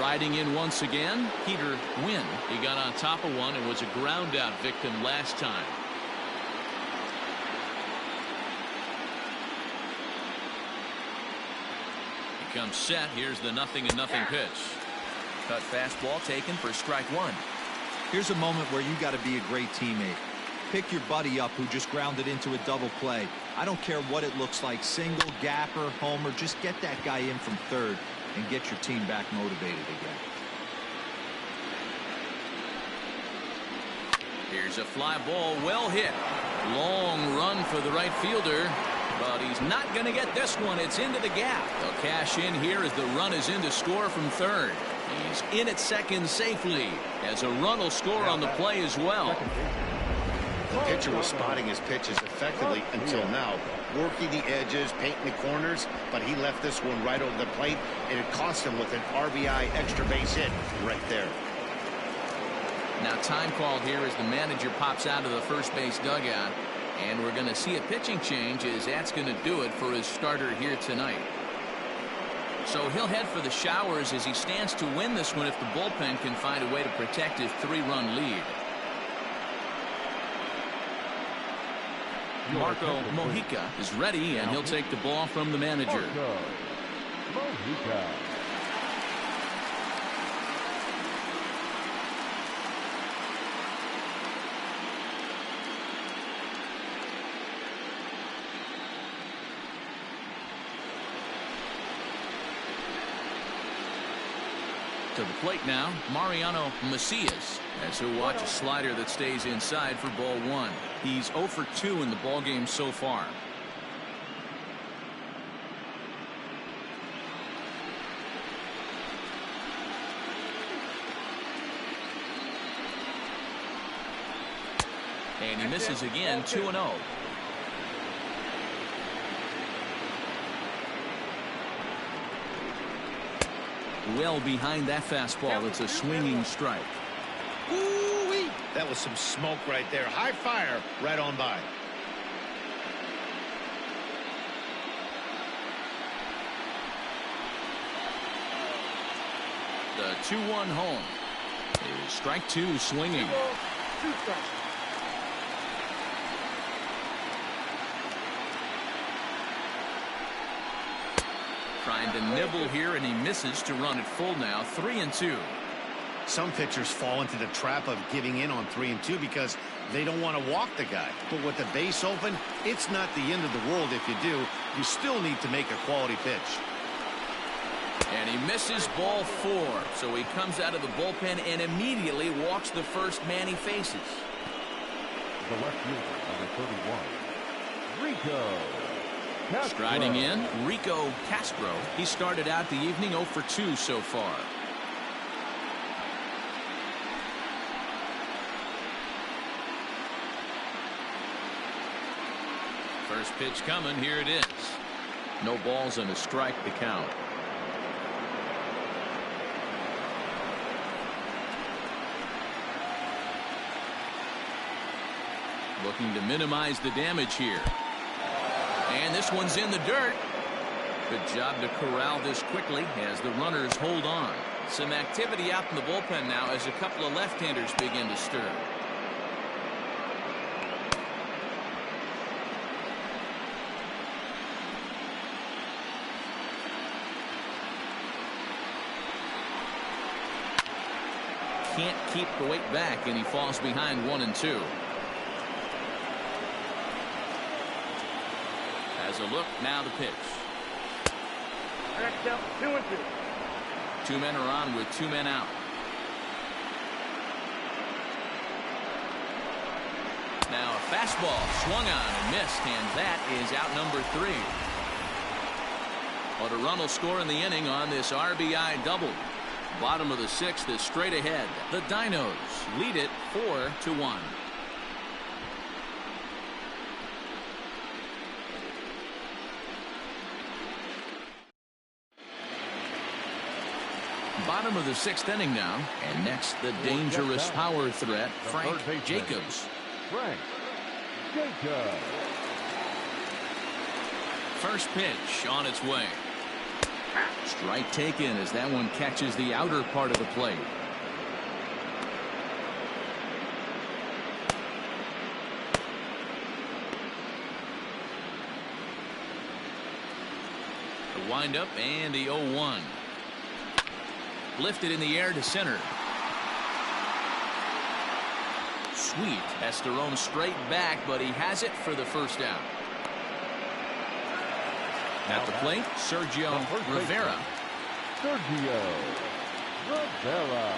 Riding in once again, Peter Wynn. He got on top of one and was a ground out victim last time. He comes set. Here's the 0-0 pitch. Cut fastball taken for strike 1. Here's a moment where you got to be a great teammate. Pick your buddy up who just grounded into a double play. I don't care what it looks like, single, gapper, homer, just get that guy in from third and get your team back motivated again. Here's a fly ball, well hit. Long run for the right fielder, but he's not going to get this one. It's into the gap. They'll cash in here as the run is in to score from third. He's in at second safely as a run will score on the play as well. The pitcher was spotting his pitches effectively until now, working the edges, painting the corners, but he left this one right over the plate, and it cost him with an RBI extra base hit right there. Now time called here as the manager pops out of the first base dugout, and we're going to see a pitching change as that's going to do it for his starter here tonight. So he'll head for the showers as he stands to win this one if the bullpen can find a way to protect his 3-run lead. Marco Mojica is ready, and he'll take the ball from the manager. Mojica. To the plate now, Mariano Macias, as he'll watch a slider that stays inside for ball one. He's 0 for 2 in the ballgame so far. And he misses again, 2-0. Well behind that fastball. It's a swinging strike. Ooh-wee. That was some smoke right there. High fire right on by. The 2-1 home is strike two, swinging. Trying to nibble here, and he misses to run it full now. 3-2. Some pitchers fall into the trap of giving in on 3-2 because they don't want to walk the guy. But with the base open, it's not the end of the world if you do. You still need to make a quality pitch. And he misses ball 4. So he comes out of the bullpen and immediately walks the first man he faces. The left fielder, number 31, Rico Castro. Striding in, Rico Castro. He started out the evening 0 for 2 so far. First pitch coming. Here it is. No balls and a strike to count. Looking to minimize the damage here. And this one's in the dirt. Good job to corral this quickly as the runners hold on. Some activity out in the bullpen now as a couple of left-handers begin to stir. Can't keep the weight back, and he falls behind 1-2. As a look, now the pitch. Next out, 2-2. 2 men are on with 2 men out. Now a fastball swung on and missed, and that is out number 3. But a run will score in the inning on this RBI double. Bottom of the 6th is straight ahead. The Dinos lead it 4-1. Bottom of the 6th inning now, and next the dangerous power threat, Frank Jacobs. Frank Jacobs. First pitch on its way. Strike taken as that one catches the outer part of the plate. The windup and the 0-1. Lifted in the air to center. Sweet has to roam straight back, but he has it for the first out. At the plate, Sergio Rivera. Sergio Rivera.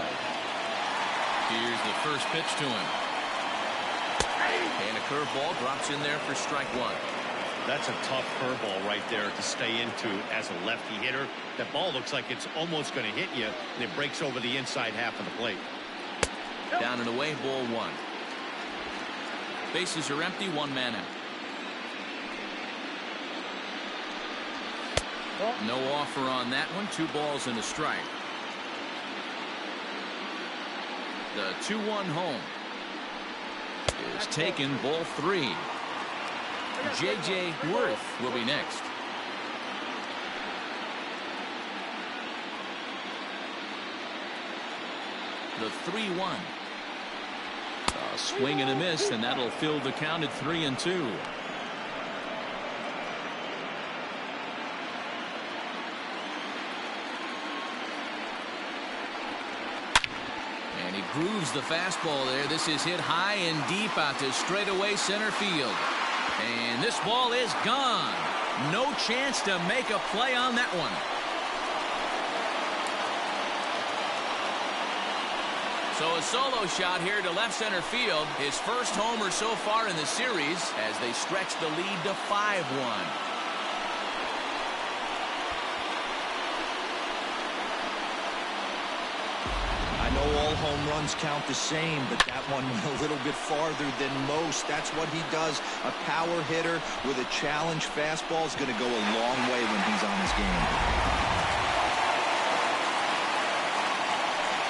Here's the first pitch to him. And a curveball drops in there for strike 1. That's a tough curveball right there to stay into as a lefty hitter. That ball looks like it's almost going to hit you, and it breaks over the inside half of the plate. Down and away, ball 1. Bases are empty, 1 man out. No offer on that one. 2 balls and a strike. The 2-1 home is taken, ball 3. J.J. Worth will be next. The 3-1. A swing and a miss, and that'll fill the count at 3-2. And he grooves the fastball there. This is hit high and deep out to straightaway center field. And this ball is gone. No chance to make a play on that one. So a solo shot here to left center field. His first homer so far in the series as they stretch the lead to 5-1. I know all home runs count the same, but that one went a little bit farther than most. That's what he does. A power hitter with a challenge fastball is going to go a long way when he's on his game.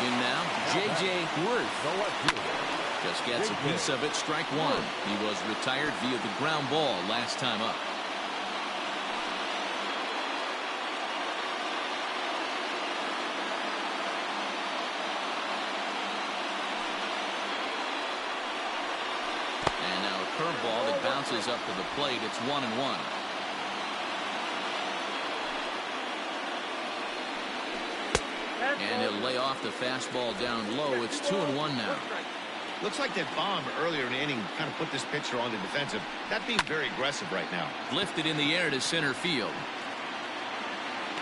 In now, J.J. Worth. Just gets a piece of it, strike one. He was retired via the ground ball last time up. And now a curveball that bounces up to the plate. It's 1-1. And he'll lay off the fastball down low. It's 2-1 now. Looks like that bomb earlier in the inning kind of put this pitcher on the defensive. That being very aggressive right now. Lifted in the air to center field.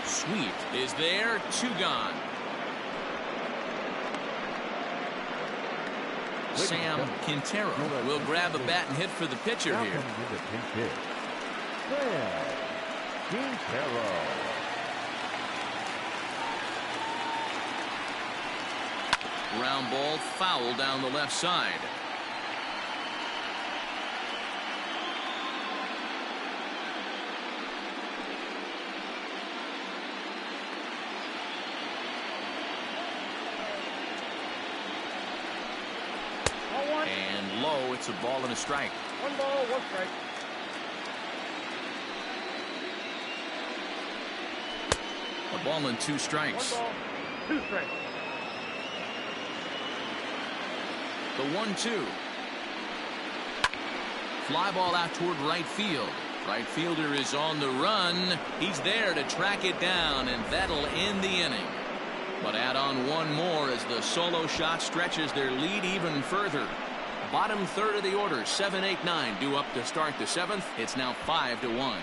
Sweep is there. 2 gone. Sam Quintero will grab a bat and hit for the pitcher here. Ground ball foul down the left side. And low, it's a ball and a strike. 1 ball, 1 strike. A ball and 2 strikes. 1 ball, 2 strikes. The 1-2. Fly ball out toward right field. Right fielder is on the run. He's there to track it down, and that'll end the inning. But add on one more as the solo shot stretches their lead even further. Bottom third of the order, 7, 8, 9 due up to start the 7th. It's now 5-1.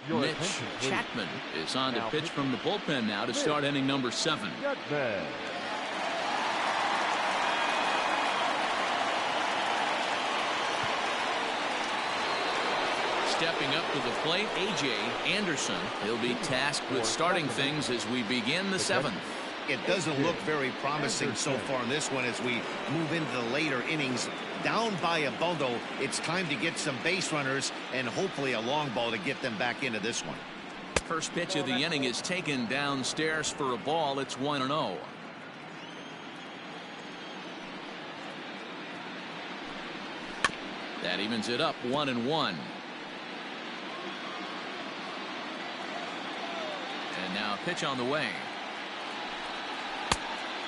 Mitch Chapman is on to pitch from the bullpen now to start inning number 7. Stepping up to the plate, A.J. Anderson. He'll be tasked with starting things as we begin the 7th. It doesn't look very promising so far in this one as we move into the later innings. Down by a bundle, it's time to get some base runners and hopefully a long ball to get them back into this one. First pitch of the inning is taken downstairs for a ball. It's 1-0. That evens it up 1-1. And now a pitch on the way.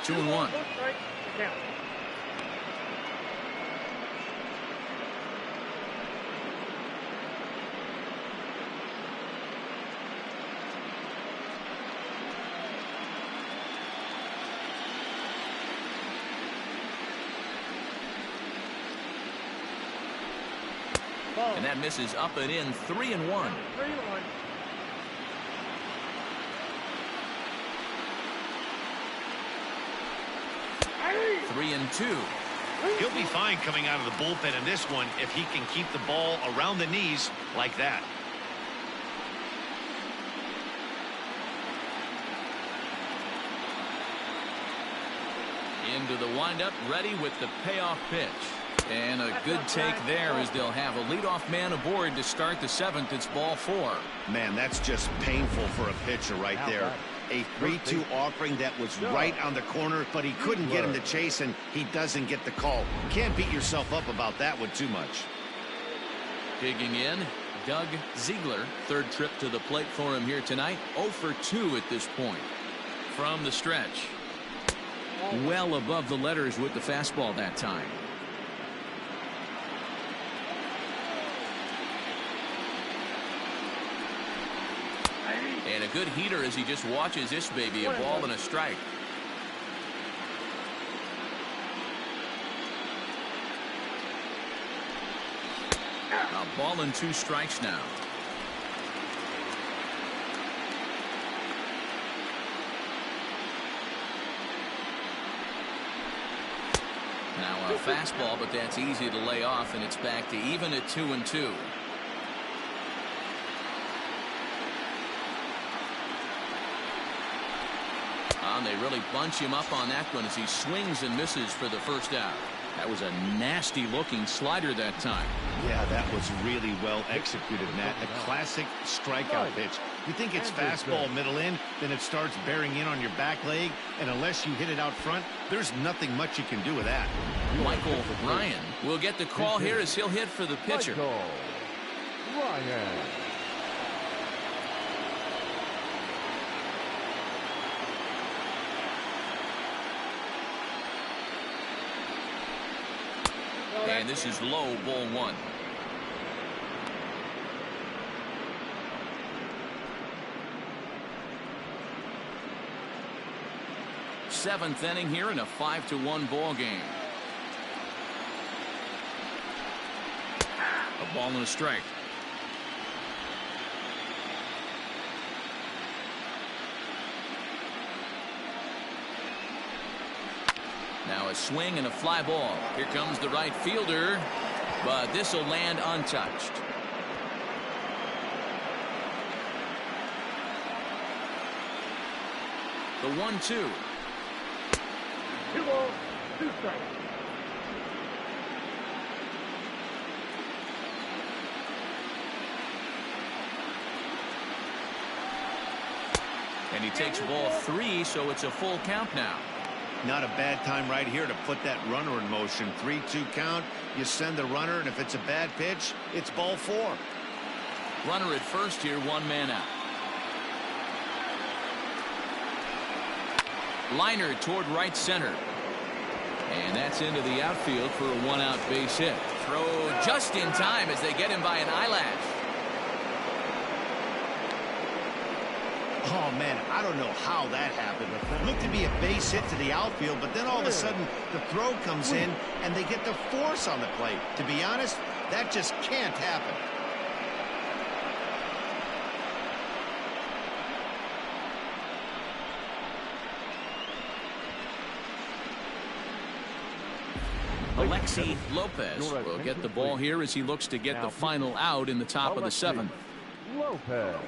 2-1. And that misses up and in. 3-1. 3-1. 3-2. He'll be fine coming out of the bullpen in this one if he can keep the ball around the knees like that. Into the windup, ready with the payoff pitch. And a good take there as they'll have a leadoff man aboard to start the 7th. It's ball 4. Man, that's just painful for a pitcher right there. A 3-2 offering that was right on the corner, but he couldn't get him to chase, and he doesn't get the call. Can't beat yourself up about that one too much. Digging in, Doug Ziegler. Third trip to the plate for him here tonight. 0 for 2 at this point. From the stretch. Well above the letters with the fastball that time. And a good heater as he just watches this baby. A ball and a strike. A ball and 2 strikes now. Now a fastball, but that's easy to lay off, and it's back to even at 2-2. And they really bunch him up on that one as he swings and misses for the first out. That was a nasty looking slider that time. Yeah, that was really well executed, Matt. A classic strikeout pitch. You think it's fastball middle in, then it starts bearing in on your back leg, and unless you hit it out front, there's nothing much you can do with that. Michael Ryan will get the call here as he'll hit for the pitcher. Michael Ryan. And this is low, ball 1. Seventh inning here in a 5-1 ball game. A ball and a strike. Now a swing and a fly ball. Here comes the right fielder, but this will land untouched. The 1-2. 2 balls, 2 strikes. And he takes ball 3, so it's a full count now. Not a bad time right here to put that runner in motion. 3-2 count. You send the runner, and if it's a bad pitch, it's ball 4. Runner at first here, 1 man out. Liner toward right center. And that's into the outfield for a 1-out base hit. Throw just in time as they get him by an eyelash. Oh, man, I don't know how that happened. Looked to be a base hit to the outfield, but then all of a sudden the throw comes in and they get the force on the plate. To be honest, that just can't happen. Alexi Lopez will get the ball here as he looks to get the final out in the top of the 7th. Lopez.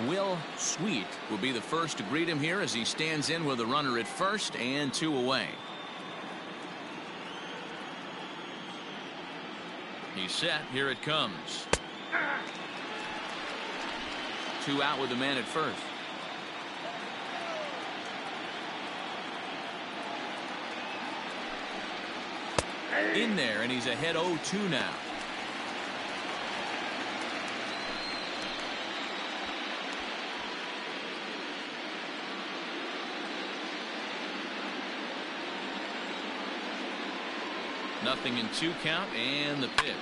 Will Sweet will be the first to greet him here as he stands in with a runner at first and 2 away. He's set. Here it comes. 2 out with the man at first. In there, and he's ahead 0-2 now. Nothing in 2 count, and the pitch.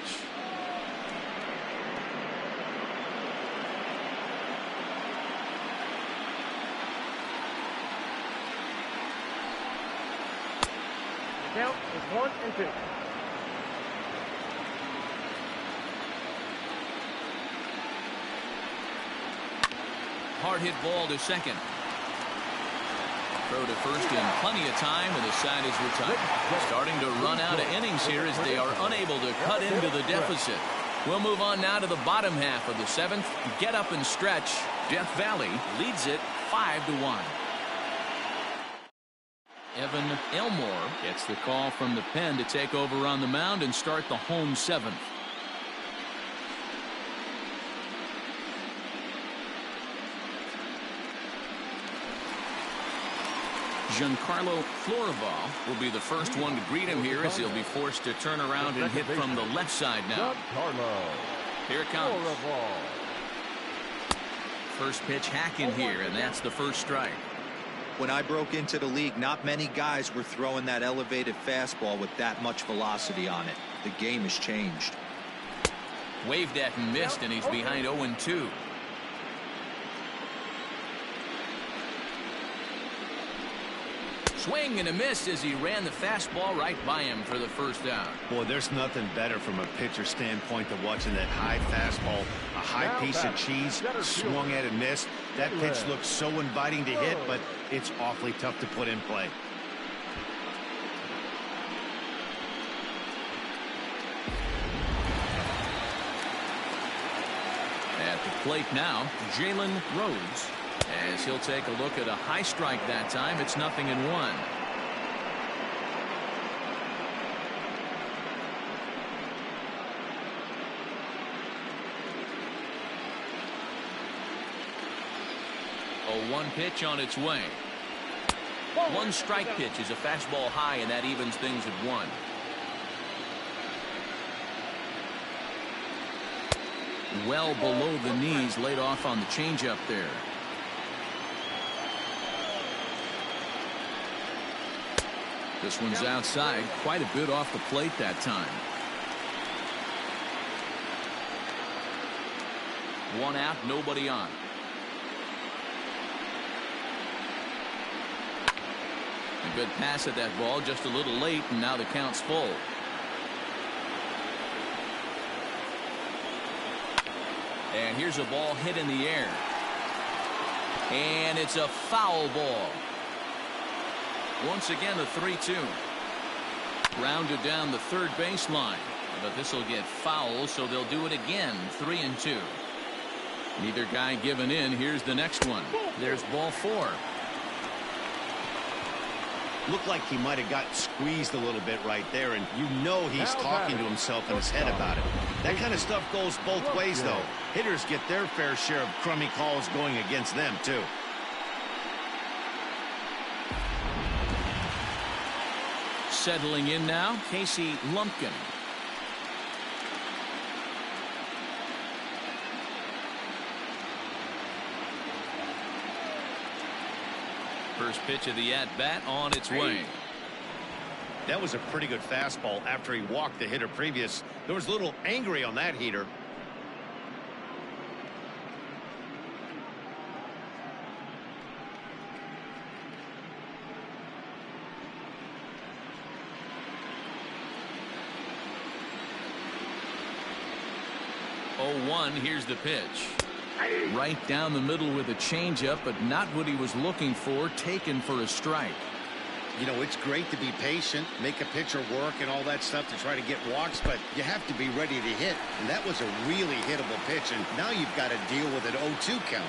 The count is 1-2. Hard hit ball to second. Throw to first in plenty of time, and the side is retired. Starting to run out of innings here as they are unable to cut into the deficit. We'll move on now to the bottom half of the 7th. Get up and stretch. Death Valley leads it 5-1. Evan Elmore gets the call from the pen to take over on the mound and start the home 7th. Giancarlo Florival will be the first one to greet him here as he'll be forced to turn around and hit from the left side now. Here it comes. First pitch hacking here, and that's the first strike. When I broke into the league, not many guys were throwing that elevated fastball with that much velocity on it. The game has changed. Waved at and missed, and he's behind 0-2. Swing and a miss as he ran the fastball right by him for the first out. Boy, there's nothing better from a pitcher standpoint than watching that high fastball, a high piece of cheese, swung at and missed. That pitch looks so inviting to hit, but it's awfully tough to put in play. At the plate now, Jalen Rhodes. As he'll take a look at a high strike that time, it's 0-1. A 1 pitch on its way. 1 strike pitch is a fastball high, and that evens things at 1. Well below the knees, laid off on the changeup there. This one's outside, quite a bit off the plate that time. 1 out, nobody on. A good pass at that ball, just a little late, and now the count's full. And here's a ball hit in the air. And it's a foul ball. Once again, a 3-2. Rounded down the third baseline. But this will get foul, so they'll do it again. 3-2. Neither guy giving in. Here's the next one. There's ball 4. Looked like he might have got squeezed a little bit right there, and you know he's talking to himself in his head about it. That kind of stuff goes both ways, though. Hitters get their fair share of crummy calls going against them, too. Settling in now, KASEY Lumpkin. First pitch of the at-bat on its way. That was a pretty good fastball after he walked the hitter previous. There was a little angry on that heater. Here's the pitch. Right down the middle with a changeup, but not what he was looking for. Taken for a strike. You know, it's great to be patient, make a pitcher work and all that stuff to try to get walks, but you have to be ready to hit. And that was a really hittable pitch, and now you've got to deal with an 0-2 count.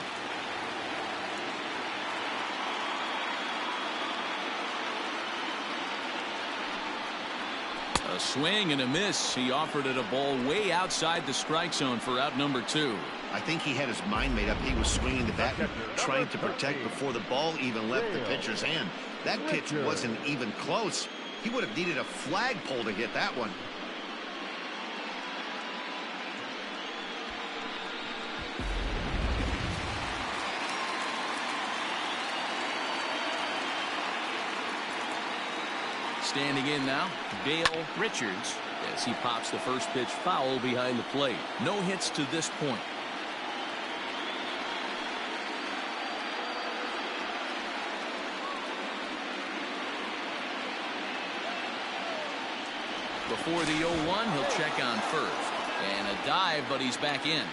A swing and a miss. He offered it a ball way outside the strike zone for out number 2. I think he had his mind made up. He was swinging the bat, trying to protect before the ball even left the pitcher's hand. That pitch wasn't even close. He would have needed a flagpole to hit that one. Standing in now, Dale Richards, as he pops the first pitch foul behind the plate. No hits to this point. Before the 0-1, he'll check on first. And a dive, but he's back in.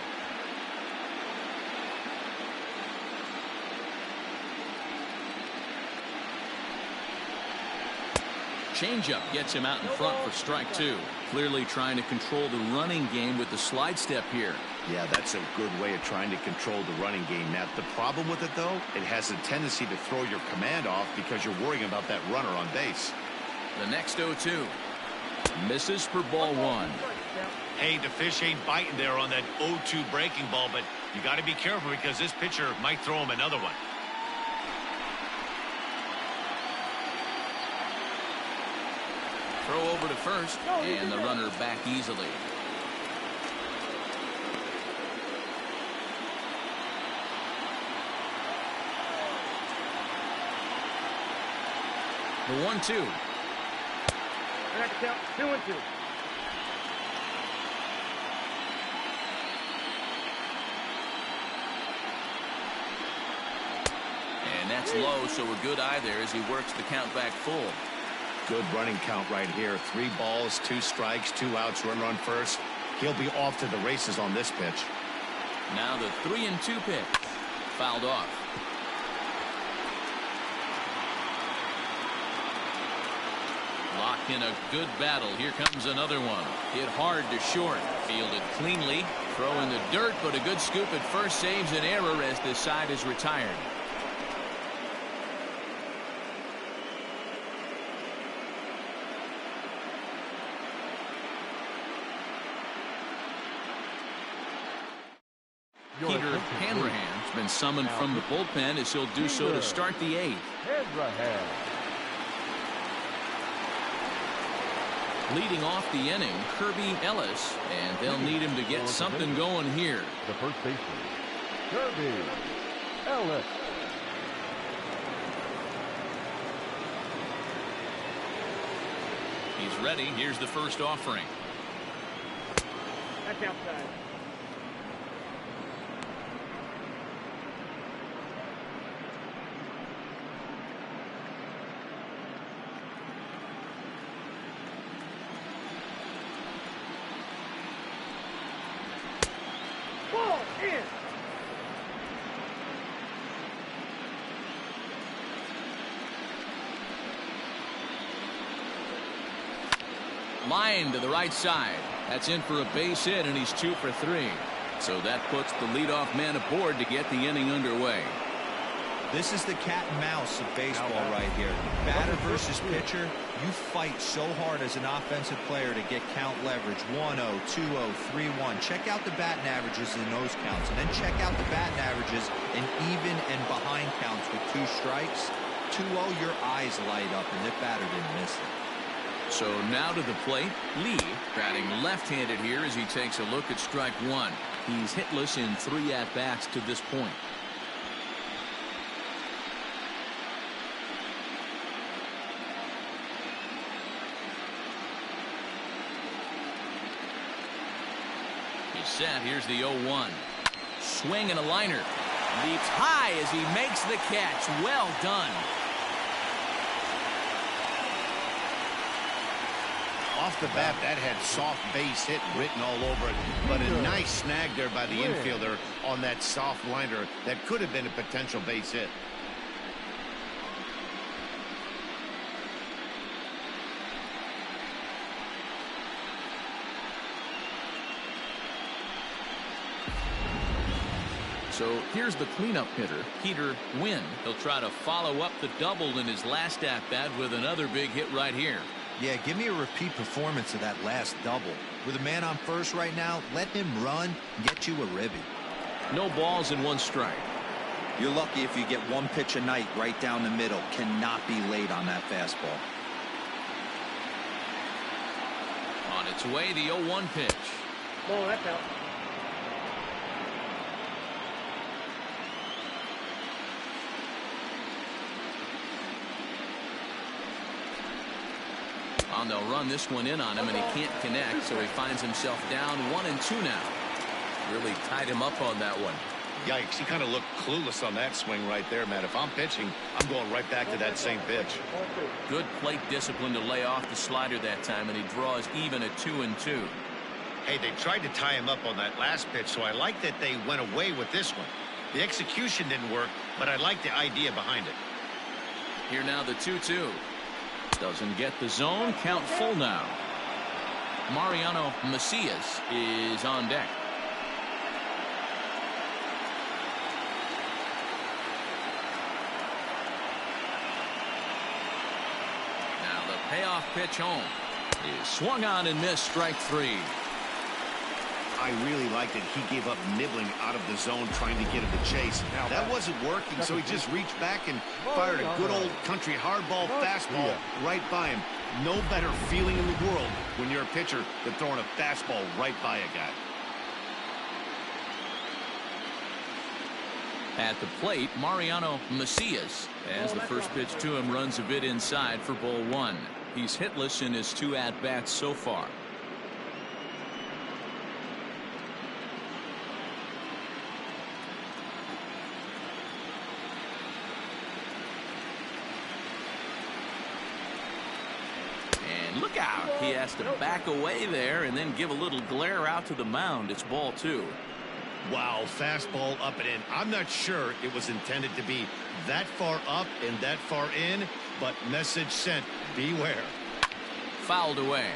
Changeup gets him out in front for strike 2. Clearly trying to control the running game with the slide step here. Yeah, that's a good way of trying to control the running game. Now, the problem with it, though, it has a tendency to throw your command off because you're worrying about that runner on base. The next 0-2. Misses for ball 1. Hey, the fish ain't biting there on that 0-2 breaking ball, but you got to be careful because this pitcher might throw him another one. Throw over to first, and the runner back easily. The 1-2. Next count, 2-2. And that's low, so a good eye there as he works the count back full. Good running count right here. 3 balls, 2 strikes, 2 outs, run first. He'll be off to the races on this pitch. Now the 3-2 pitch. Fouled off. Locked in a good battle. Here comes another one. Hit hard to short. Fielded cleanly. Throw in the dirt, but a good scoop at first saves an error as this side is retired. Peter Hanrahan's been summoned from the bullpen as he'll do so to start the 8th. Leading off the inning, Kirby Ellis, and they'll need him to get something going here. The first baseman, Kirby Ellis. He's ready. Here's the first offering. That's outside. Ball in. Line to the right side. That's in for a base hit, and he's 2 for 3. So that puts the leadoff man aboard to get the inning underway. This is the cat and mouse of baseball right here. Batter versus pitcher. You fight so hard as an offensive player to get count leverage. 1-0, 2-0, 3-1. Check out the batting averages in those counts, and then check out the batting averages in even and behind counts with 2 strikes. 2-0, your eyes light up, and the batter didn't miss it. So now to the plate, Lee batting left-handed here as he takes a look at strike 1. He's hitless in 3 at-bats to this point. He's set. Here's the 0-1. Swing and a liner. Leaps high as he makes the catch. Well done. Off the bat, that had soft base hit written all over it, but a nice snag there by the infielder on that soft liner that could have been a potential base hit. So here's the cleanup hitter, Peter Wynn. He'll try to follow up the double in his last at-bat with another big hit right here. Yeah, give me a repeat performance of that last double. With a man on first right now, let him run and get you a ribby. No balls and 1 strike. You're lucky if you get 1 pitch a night right down the middle. Cannot be late on that fastball. On its way, the 0-1 pitch. Ball, that's out. They'll run this one in on him, and he can't connect, so he finds himself down 1-2 now. Really tied him up on that one. Yikes, he kind of looked clueless on that swing right there, Matt. If I'm pitching, I'm going right back to that same pitch. Good plate discipline to lay off the slider that time, and he draws even at 2-2. Hey, they tried to tie him up on that last pitch, so I like that they went away with this one. The execution didn't work, but I like the idea behind it. Here now the 2-2. Doesn't get the zone. Count full now. Mariano Macias is on deck. Now the payoff pitch home is swung on and missed. Strike 3. I really liked it. He gave up nibbling out of the zone trying to get him to chase. That wasn't working, so he just reached back and fired a good old country hardball fastball right by him. No better feeling in the world when you're a pitcher than throwing a fastball right by a guy. At the plate, Mariano Macias, as the first pitch to him runs a bit inside for ball 1. He's hitless in his 2 at-bats so far. strikeout. He has to back away there and then give a little glare out to the mound. It's ball 2. Wow, fastball up and in. I'm not sure it was intended to be that far up and that far in, but message sent, beware. Fouled away.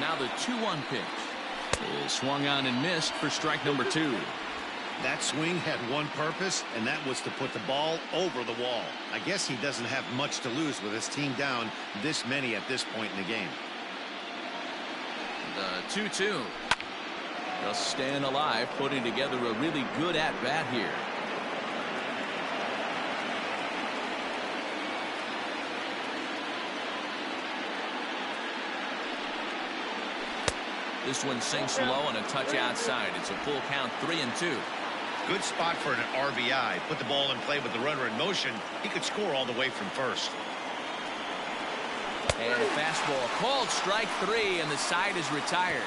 Now the 2-1 pitch is swung on and missed for strike number 2. That swing had one purpose, and that was to put the ball over the wall. I guess he doesn't have much to lose with his team down this many at this point in the game. The 2-2. Just staying alive, putting together a really good at-bat here. This one sinks low and a touch outside. It's a full count, 3-2. Good spot for an RBI. Put the ball in play with the runner in motion. He could score all the way from first. And a fastball called strike 3, and the side is retired.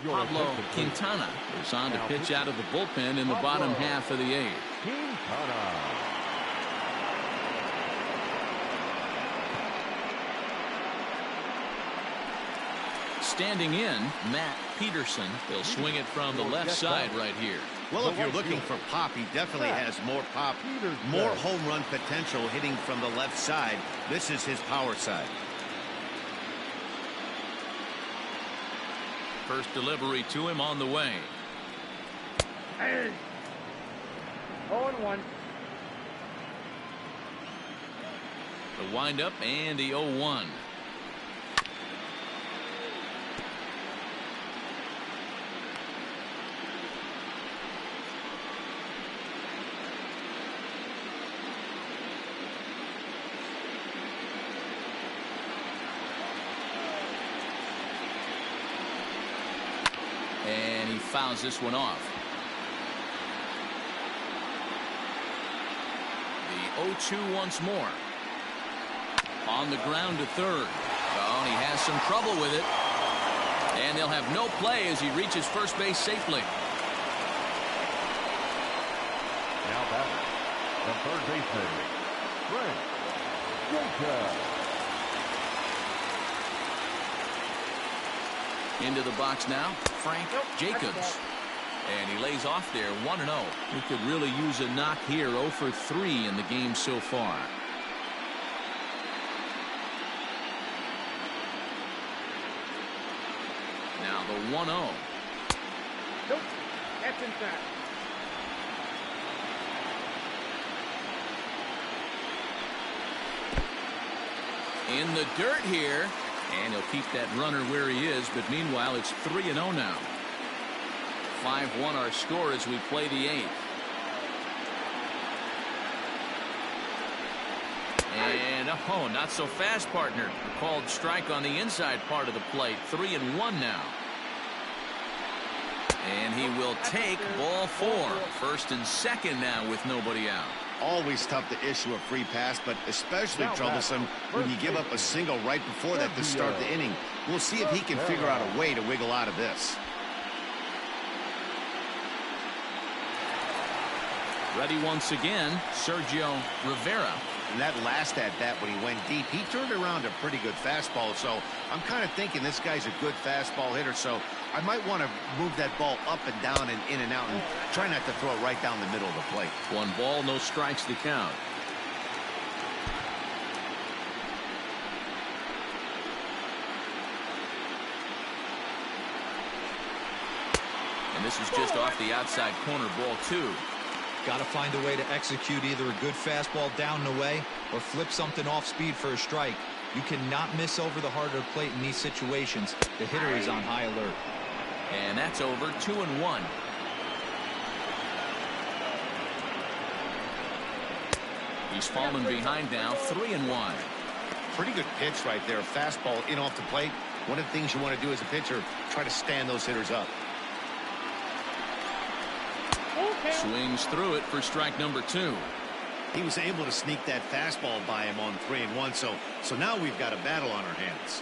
Pablo Quintana is on to pitch out of the bullpen in the bottom half of the 8th. Standing in, Matt Peterson. They'll swing it from the left side right here. Well, if you're looking for pop, he definitely has more pop, more home run potential hitting from the left side. This is his power side. First delivery to him on the way. 0-1. The windup and the 0-1. And he fouls this one off. The 0-2 once more. On the ground to third. Oh, and he has some trouble with it. And they'll have no play as he reaches first base safely. Now batting, the third baseman, Frank Jacobs. Into the box now, Frank Jacobs. And he lays off there, 1-0. He could really use a knock here, 0 for 3 in the game so far. Now the 1-0. Nope. That's inside. In the dirt here. And he'll keep that runner where he is, but meanwhile it's 3-0 now. 5-1 our score as we play the 8th. And oh, not so fast, partner. A called strike on the inside part of the plate. 3-1 now. And he will take ball 4. First and second now with nobody out. Always tough to issue a free pass, but especially troublesome when you give up a single right before that to start the inning. We'll see if he can figure out a way to wiggle out of this. Ready once again, Sergio Rivera. And that last at-bat when he went deep, he turned around a pretty good fastball. So I'm kind of thinking this guy's a good fastball hitter. So I might want to move that ball up and down and in and out and try not to throw it right down the middle of the plate. 1 ball, no strikes to count. And this is just off the outside corner, ball 2. Got to find a way to execute either a good fastball down and away or flip something off speed for a strike. You cannot miss over the heart of the plate in these situations. The hitter is on high alert. And that's over. 2-1. He's fallen behind now. 3-1. Pretty good pitch right there. Fastball in off the plate. One of the things you want to do as a pitcher, try to stand those hitters up. Swings through it for strike number 2. He was able to sneak that fastball by him on 3-1. So now we've got a battle on our hands.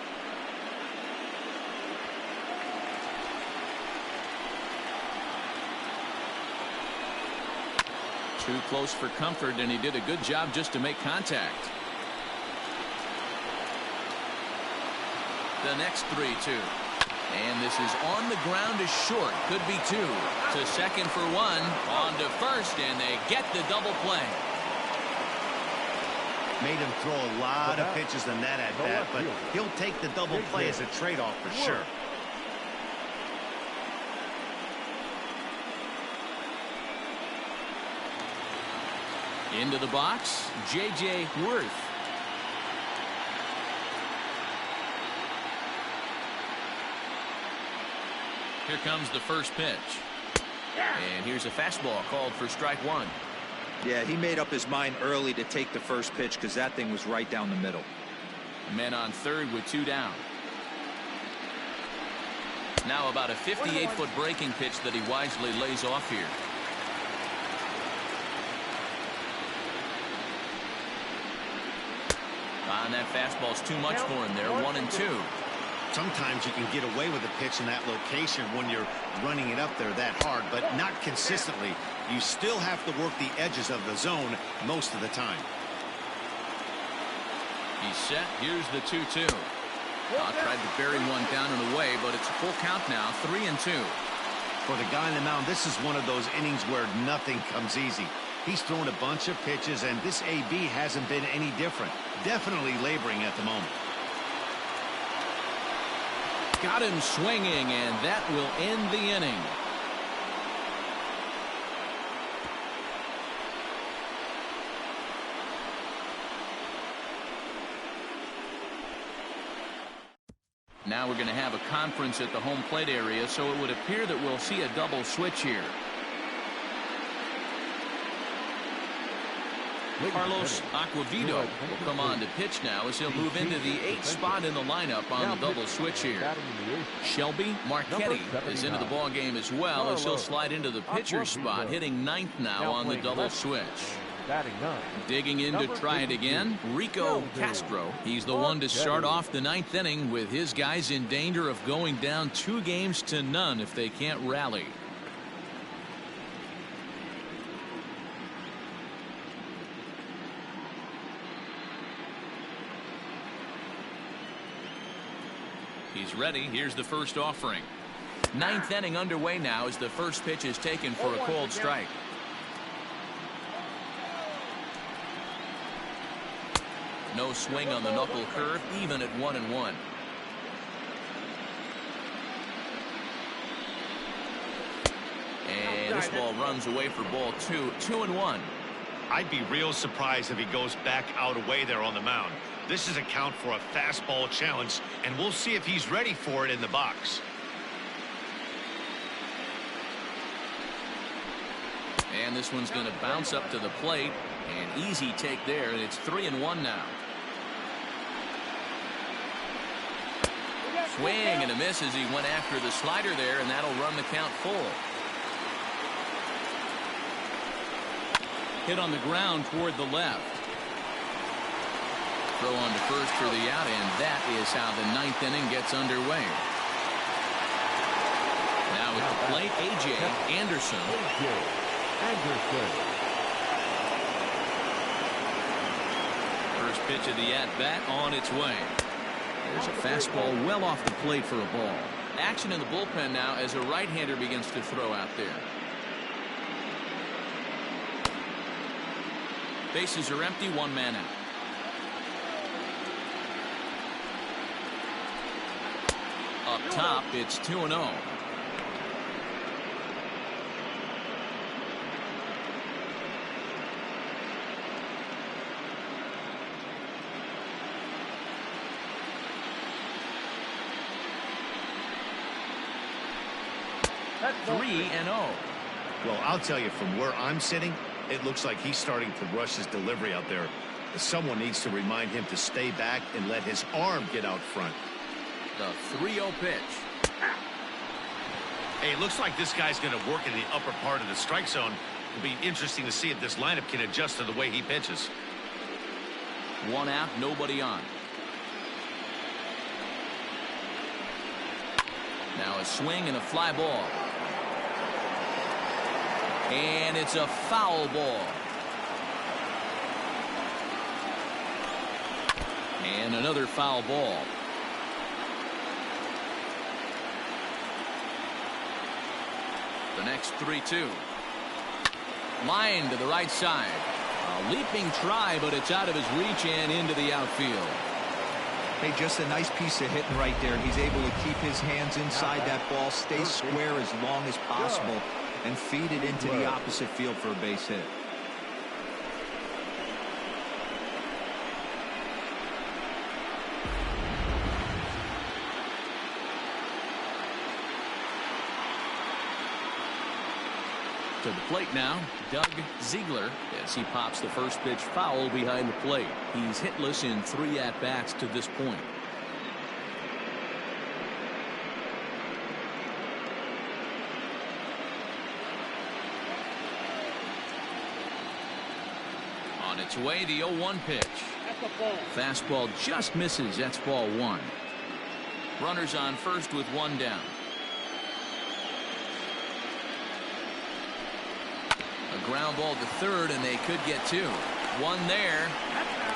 Too close for comfort, and he did a good job just to make contact. The next 3-2. And this is on the ground is short. Could be 2. To second for 1. On to first, and they get the double play. Made him throw a lot of pitches in that at bat, but he'll take the double play as a trade-off for sure. Into the box, J.J. Worth. Here comes the first pitch. And here's a fastball called for strike 1. Yeah, he made up his mind early to take the first pitch because that thing was right down the middle. Men on third with 2 down. Now about a 58-foot breaking pitch that he wisely lays off here. And that fastball's too much for him there. 1-2. Sometimes you can get away with a pitch in that location when you're running it up there that hard, but not consistently. You still have to work the edges of the zone most of the time. He's set. Here's the 2-2. Tried to bury one down and away, but it's a full count now. 3-2. For the guy on the mound, this is one of those innings where nothing comes easy. He's thrown a bunch of pitches, and this AB hasn't been any different. Definitely laboring at the moment. Got him swinging, and that will end the inning. Now we're going to have a conference at the home plate area, so it would appear that we'll see a double switch here. Carlos Acquavito will come on to pitch now as he'll move into the 8th spot in the lineup on the double switch here. Shelby Marchetti is into the ball game as well as he'll slide into the pitcher's spot, hitting 9th now on the double switch. Digging in to try it again, Rico Castro. He's the one to start off the 9th inning with his guys in danger of going down 2-0 if they can't rally. He's ready. Here's the first offering. 9th inning underway now as the first pitch is taken for a called strike. No swing on the knuckle curve, even at 1-1. And this ball runs away for ball 2. 2-1. I'd be real surprised if he goes back out away there on the mound. This is a count for a fastball challenge, and we'll see if he's ready for it in the box. And this one's going to bounce up to the plate. An easy take there, and it's 3-1 now. Swing and a miss as he went after the slider there, and that'll run the count full. Hit on the ground toward the left. Throw on to first for the out, and that is how the 9th inning gets underway. Now at the plate, A.J. Anderson. First pitch of the at-bat on its way. There's a fastball well off the plate for a ball. Action in the bullpen now as a right-hander begins to throw out there. Bases are empty, 1 man out. Up top, it's 2-0. That's 3-0. Well, I'll tell you, from where I'm sitting, it looks like he's starting to rush his delivery out there. Someone needs to remind him to stay back and let his arm get out front. The 3-0 pitch. Hey, it looks like this guy's going to work in the upper part of the strike zone. It'll be interesting to see if this lineup can adjust to the way he pitches. 1 out, nobody on. Now a swing and a fly ball. And it's a foul ball. And another foul ball. The next 3-2. Line to the right side. A leaping try, but it's out of his reach and into the outfield. Hey, just a nice piece of hitting right there. He's able to keep his hands inside that ball, stay square as long as possible, and feed it into the opposite field for a base hit. To the plate now, Doug Ziegler, as he pops the first pitch foul behind the plate. He's hitless in 3 at-bats to this point. On its way, the 0-1 pitch. That's a ball. Fastball just misses. That's ball 1. Runners on first with 1 down. A ground ball to third, and they could get 2. 1 there.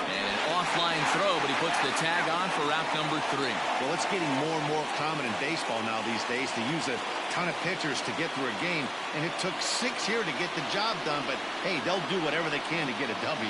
And an offline throw, but he puts the tag on for out number 3. Well, it's getting more and more common in baseball now these days to use a ton of pitchers to get through a game, and it took 6 here to get the job done, but hey, they'll do whatever they can to get a W.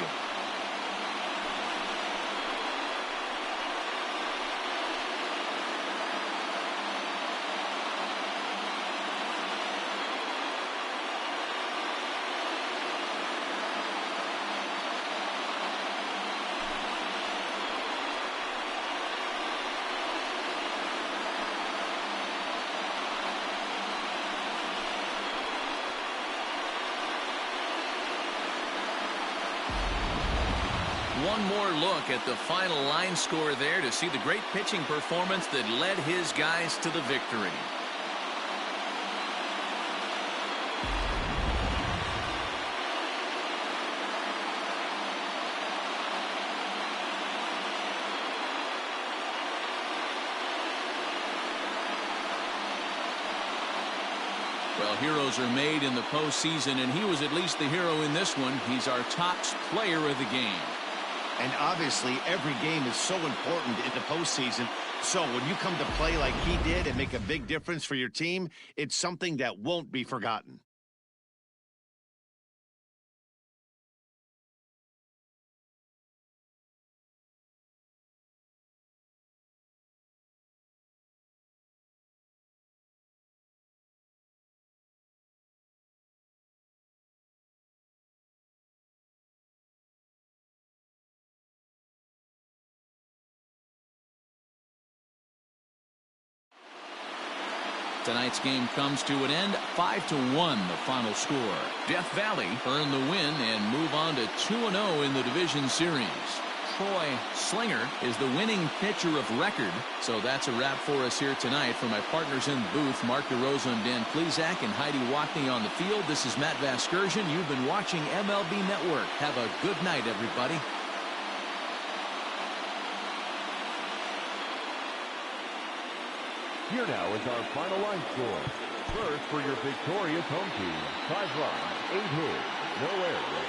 One more look at the final line score there to see the great pitching performance that led his guys to the victory. Well, heroes are made in the postseason, and he was at least the hero in this one. He's our top player of the game. And obviously, every game is so important in the postseason. So when you come to play like he did and make a big difference for your team, it's something that won't be forgotten. Tonight's game comes to an end, 5-1 the final score. Death Valley earn the win and move on to 2-0 in the division series. Troy Slinger is the winning pitcher of record. So that's a wrap for us here tonight. For my partners in the booth, Mark DeRosa and Dan Plesac, and Heidi Watney on the field, this is Matt Vasgersian. You've been watching MLB Network. Have a good night, everybody. Here now is our final line score. First for your victorious home team, 5 runs, 8 hits, no errors.